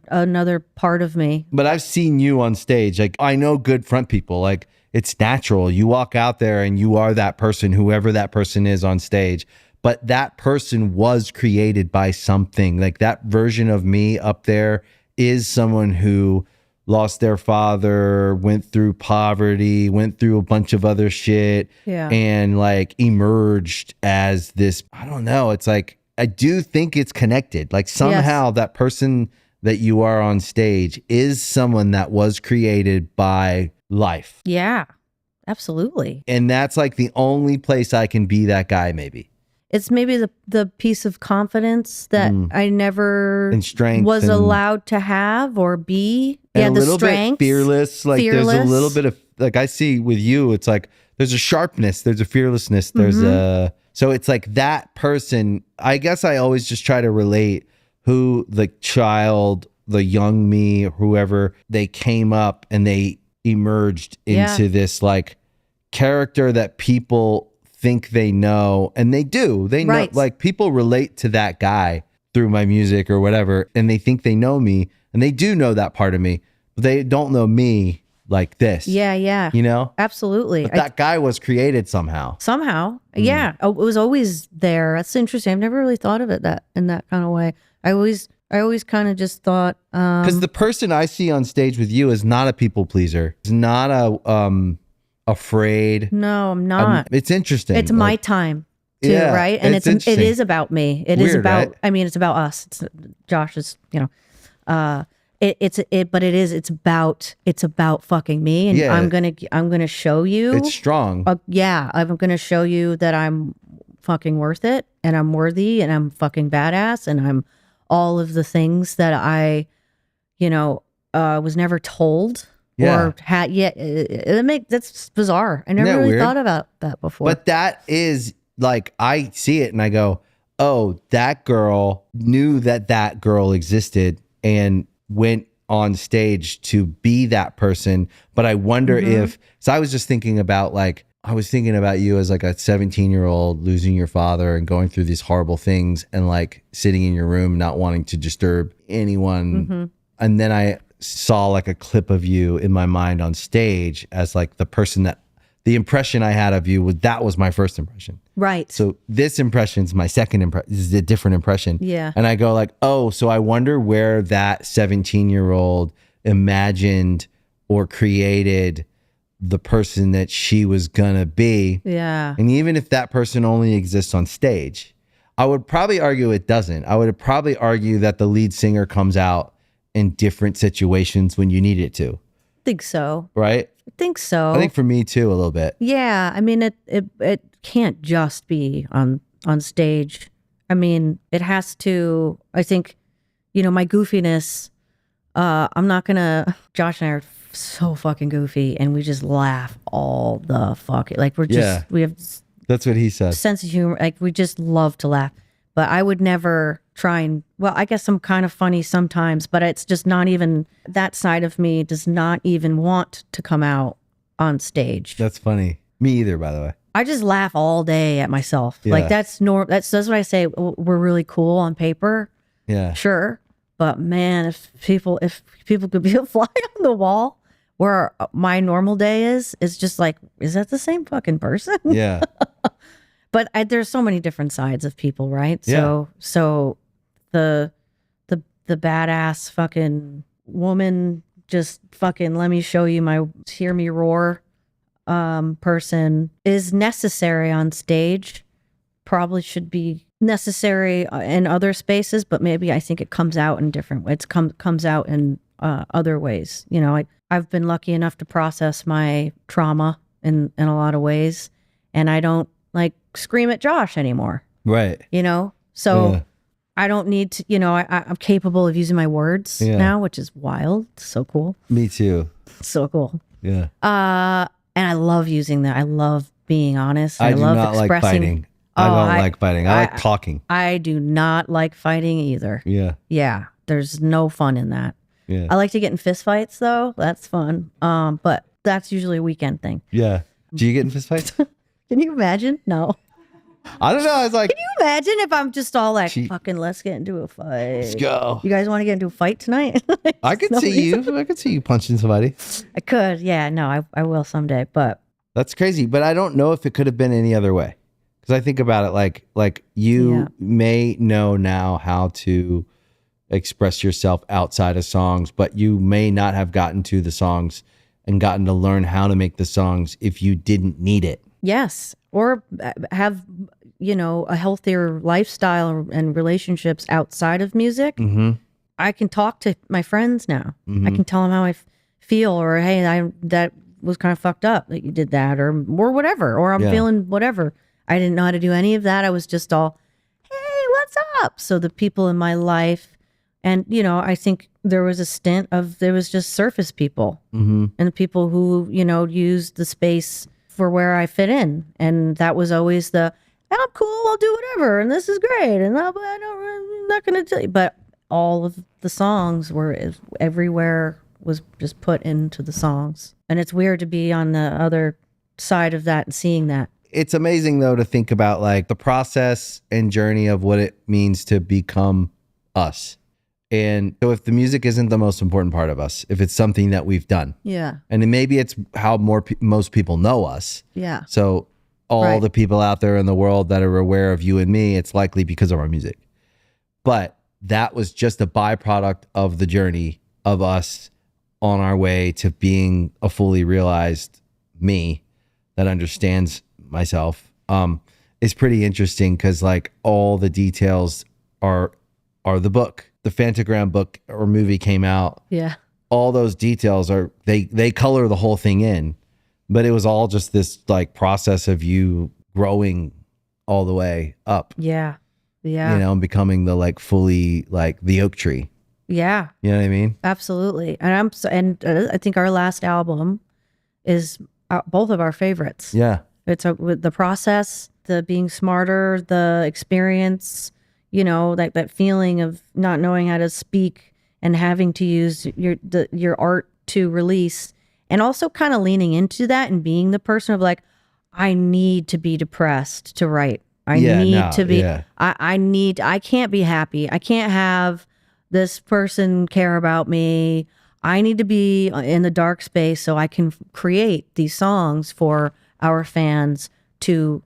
Speaker 3: another part of me.
Speaker 1: But I've seen you on stage. Like I know good front people. Like it's natural. You walk out there and you are that person, whoever that person is on stage. But that person was created by something. Like that version of me up there is someone who lost their father, went through poverty, went through a bunch of other shit, and like emerged as this, I don't know. It's like, I do think it's connected. Like somehow that person that you are on stage is someone that was created by life.
Speaker 3: Yeah, absolutely.
Speaker 1: And that's like the only place I can be that guy, maybe.
Speaker 3: It's maybe the piece of confidence that I never
Speaker 1: and strength
Speaker 3: was allowed to have or be.
Speaker 1: And
Speaker 3: yeah,
Speaker 1: a little
Speaker 3: strength,
Speaker 1: bit fearless. Like there's a little bit of, like I see with you, it's like there's a sharpness, there's a fearlessness, there's a, so it's like that person. I guess I always just try to relate who the child, the young me, whoever, they came up and they emerged into this like character that people think they know, and they do. They know, like people relate to that guy through my music or whatever, and they think they know me, and they do know that part of me, but they don't know me like this.
Speaker 3: Yeah.
Speaker 1: You know?
Speaker 3: Absolutely.
Speaker 1: But that guy was created somehow.
Speaker 3: Yeah. It was always there. That's interesting. I've never really thought of it in that kind of way. I always kind of just thought,
Speaker 1: because the person I see on stage with you is not a people pleaser. It's not afraid.
Speaker 3: No, I'm not.
Speaker 1: It's interesting.
Speaker 3: It's my time too,
Speaker 1: Yeah,
Speaker 3: right? And
Speaker 1: it's
Speaker 3: it
Speaker 1: interesting.
Speaker 3: is about me. It is
Speaker 1: Weird,
Speaker 3: about.
Speaker 1: right?
Speaker 3: I mean, it's about us. It's Josh is, it's about fucking me, and
Speaker 1: Yeah.
Speaker 3: I'm gonna show you.
Speaker 1: It's strong.
Speaker 3: I'm gonna show you that I'm fucking worth it, and I'm worthy, and I'm fucking badass, and I'm all of the things that I, was never told
Speaker 1: Yeah.
Speaker 3: or had yet. That's bizarre. I never
Speaker 1: Isn't that
Speaker 3: really
Speaker 1: weird?
Speaker 3: thought about that before.
Speaker 1: But that is like, I see it and I go, oh, that girl knew that girl existed and went on stage to be that person. But I wonder if, so I was just thinking about I was thinking about you as like a 17-year-old losing your father and going through these horrible things and like sitting in your room, not wanting to disturb anyone. And then I saw like a clip of you in my mind on stage as like the person that the impression I had of you was my first impression.
Speaker 3: Right.
Speaker 1: So this impression is my second impression. This is a different impression.
Speaker 3: Yeah.
Speaker 1: And I go like, oh, so I wonder where that 17-year-old imagined or created the person that she was gonna be.
Speaker 3: Yeah.
Speaker 1: And even if that person only exists on stage, I would probably argue it doesn't. I would probably argue that the lead singer comes out in different situations when you need it to.
Speaker 3: Think so.
Speaker 1: Right?
Speaker 3: I think so.
Speaker 1: I think for me too, a little bit.
Speaker 3: Yeah, I mean it can't just be on stage. I mean, it has to. I think, my goofiness. I'm not gonna. Josh and I are so fucking goofy, and we just laugh all the fuck. Like we have
Speaker 1: That's what he said.
Speaker 3: sense of humor. Like we just love to laugh. But I would never try and. Well, I guess I'm kind of funny sometimes, but it's just not even that side of me does not even want to come out on stage.
Speaker 1: That's funny. Me either, by the way.
Speaker 3: I just laugh all day at myself.
Speaker 1: Yeah.
Speaker 3: Like that's what I say. We're really cool on paper,
Speaker 1: Yeah.
Speaker 3: sure, but man, if people could be a fly on the wall, where my normal day is just like, is that the same fucking person?
Speaker 1: Yeah.
Speaker 3: But there's so many different sides of people, right?
Speaker 1: Yeah.
Speaker 3: So the badass fucking woman, just fucking let me show you hear me roar person is necessary on stage. Probably should be necessary in other spaces, but maybe I think it comes out in different ways. It comes out in other ways. I've been lucky enough to process my trauma in a lot of ways, and I don't like scream at Josh anymore.
Speaker 1: Right.
Speaker 3: So
Speaker 1: Yeah.
Speaker 3: I don't need to, I'm capable of using my words now, which is wild. So cool.
Speaker 1: Me too.
Speaker 3: So cool.
Speaker 1: Yeah.
Speaker 3: And I love using that. I love being honest.
Speaker 1: I do
Speaker 3: love
Speaker 1: not like fighting. I don't like fighting. I like talking.
Speaker 3: I do not like fighting either.
Speaker 1: Yeah.
Speaker 3: Yeah. There's no fun in that.
Speaker 1: Yeah.
Speaker 3: I like to get in fist fights though. That's fun. But that's usually a weekend thing.
Speaker 1: Yeah. Do you get in fist fights?
Speaker 3: Can you imagine? No.
Speaker 1: I don't know. I was like,
Speaker 3: Can you imagine if I'm just all like,
Speaker 1: She-
Speaker 3: fucking, let's get into a fight.
Speaker 1: let's go.
Speaker 3: You guys want to get into a fight tonight?
Speaker 1: I could
Speaker 3: No
Speaker 1: see
Speaker 3: reason.
Speaker 1: you. I could see you punching somebody.
Speaker 3: I could. Yeah. No, I will someday. But
Speaker 1: That's crazy. But I don't know if it could have been any other way. Because I think about it like you
Speaker 3: Yeah.
Speaker 1: may know now how to express yourself outside of songs, but you may not have gotten to the songs and gotten to learn how to make the songs if you didn't need it.
Speaker 3: yes. Or have, a healthier lifestyle and relationships outside of music.
Speaker 1: Mm-hmm.
Speaker 3: I can talk to my friends now. I can tell them how I feel, or hey, that was kind of fucked up that you did that, or whatever, or I'm
Speaker 1: Yeah.
Speaker 3: feeling whatever. I didn't know how to do any of that. I was just all, hey, what's up? So the people in my life, and I think there was a stint of there was just surface people, and the people who used the space for where I fit in, and that was always the I'm cool, I'll do whatever, and this is great, and I'm not going to tell you, but all of the songs were everywhere was just put into the songs. And it's weird to be on the other side of that and seeing that.
Speaker 1: It's amazing though to think about like the process and journey of what it means to become us. And so if the music isn't the most important part of us, if it's something that we've done,
Speaker 3: Yeah.
Speaker 1: and then maybe it's how most people know us.
Speaker 3: Yeah.
Speaker 1: So all
Speaker 3: Right.
Speaker 1: the people out there in the world that are aware of you and me, it's likely because of our music. But that was just a byproduct of the journey of us on our way to being a fully realized me. that understands myself, is pretty interesting because like all the details are the book. The Phantogram book or movie came out.
Speaker 3: Yeah.
Speaker 1: All those details are they color the whole thing in, but it was all just this like process of you growing all the way up.
Speaker 3: Yeah. Yeah.
Speaker 1: You know, and becoming the like fully like the oak tree.
Speaker 3: Yeah.
Speaker 1: You know what I mean?
Speaker 3: Absolutely. And I think our last album is both of our favorites.
Speaker 1: Yeah.
Speaker 3: It's with the process, the being smarter, the experience, you know, that feeling of not knowing how to speak and having to use your art to release, and also kind of leaning into that and being the person of like, I need to be depressed to write. I can't be happy. I can't have this person care about me. I need to be in the dark space so I can create these songs for our fans to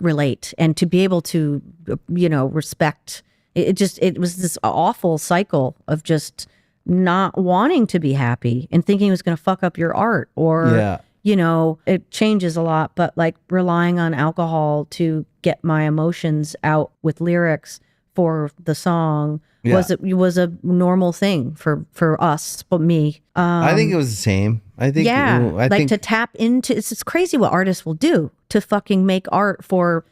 Speaker 3: relate and to be able to, you know, respect. It was this awful cycle of just not wanting to be happy and thinking it was going to fuck up your art, or, you know, it changes a lot, but like relying on alcohol to get my emotions out with lyrics for the song was a normal thing for us, but me.
Speaker 1: I think it was the same. I think,
Speaker 3: to tap into, it's crazy what artists will do to fucking make art for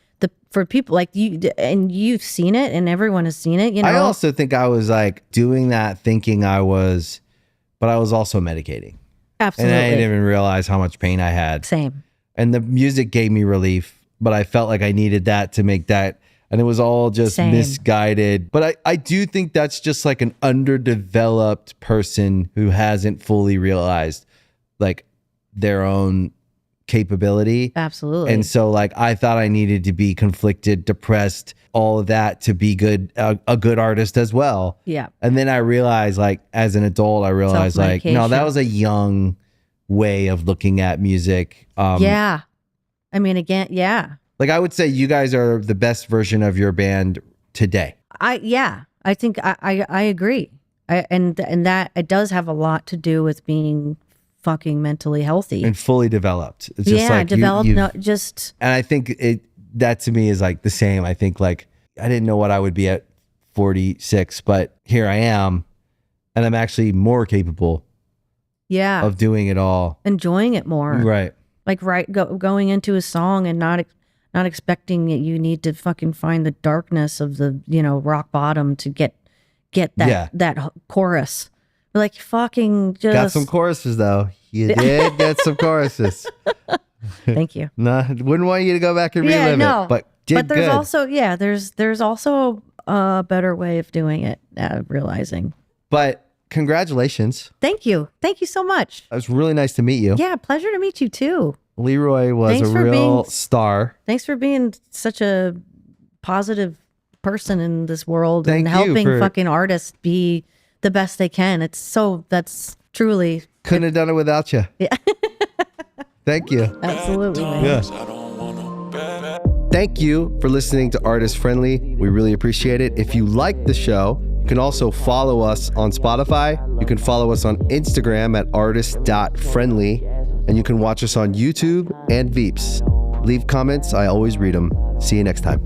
Speaker 3: people like you, and you've seen it and everyone has seen it, you know.
Speaker 1: I also think I was like doing that thinking but I was also medicating.
Speaker 3: Absolutely.
Speaker 1: And I didn't even realize how much pain I had.
Speaker 3: Same.
Speaker 1: And the music gave me relief, but I felt like I needed that to make that. And it was all just misguided. But I do think that's just like an underdeveloped person who hasn't fully realized like their own capability.
Speaker 3: Absolutely.
Speaker 1: And so like I thought I needed to be conflicted, depressed, all of that to be good, a good artist as well.
Speaker 3: Yeah.
Speaker 1: And then I realized like as an adult, I realized like, no, that was a young way of looking at music.
Speaker 3: Yeah. I mean, again, yeah.
Speaker 1: Like I would say you guys are the best version of your band today.
Speaker 3: I think I agree. And that it does have a lot to do with being fucking mentally healthy
Speaker 1: and fully developed. It's just like
Speaker 3: developed.
Speaker 1: And I think that to me is like the same. I think like I didn't know what I would be at 46, but here I am, and I'm actually more capable.
Speaker 3: Yeah.
Speaker 1: Of doing it all,
Speaker 3: enjoying it more.
Speaker 1: Right.
Speaker 3: Like going into a song and not expecting that you need to fucking find the darkness of the, you know, rock bottom to get that chorus. Like fucking just
Speaker 1: got some choruses though. You did get some choruses.
Speaker 3: Thank you.
Speaker 1: No, wouldn't want you to go back and relive it, but there's good.
Speaker 3: Also there's also a better way of doing it. Realizing.
Speaker 1: But congratulations.
Speaker 3: Thank you so much.
Speaker 1: It was really nice to meet you.
Speaker 3: Yeah, pleasure to meet you too.
Speaker 1: Leroy was a real star.
Speaker 3: Thanks for being such a positive person in this world and helping fucking artists be the best they can. That's truly
Speaker 1: couldn't have done it without you. Yeah. Thank you.
Speaker 3: Absolutely. Man.
Speaker 1: Yeah. Thank you for listening to Artist Friendly. We really appreciate it. If you like the show, you can also follow us on Spotify. You can follow us on Instagram at artist.friendly. And you can watch us on YouTube and Veeps. Leave comments. I always read them. See you next time.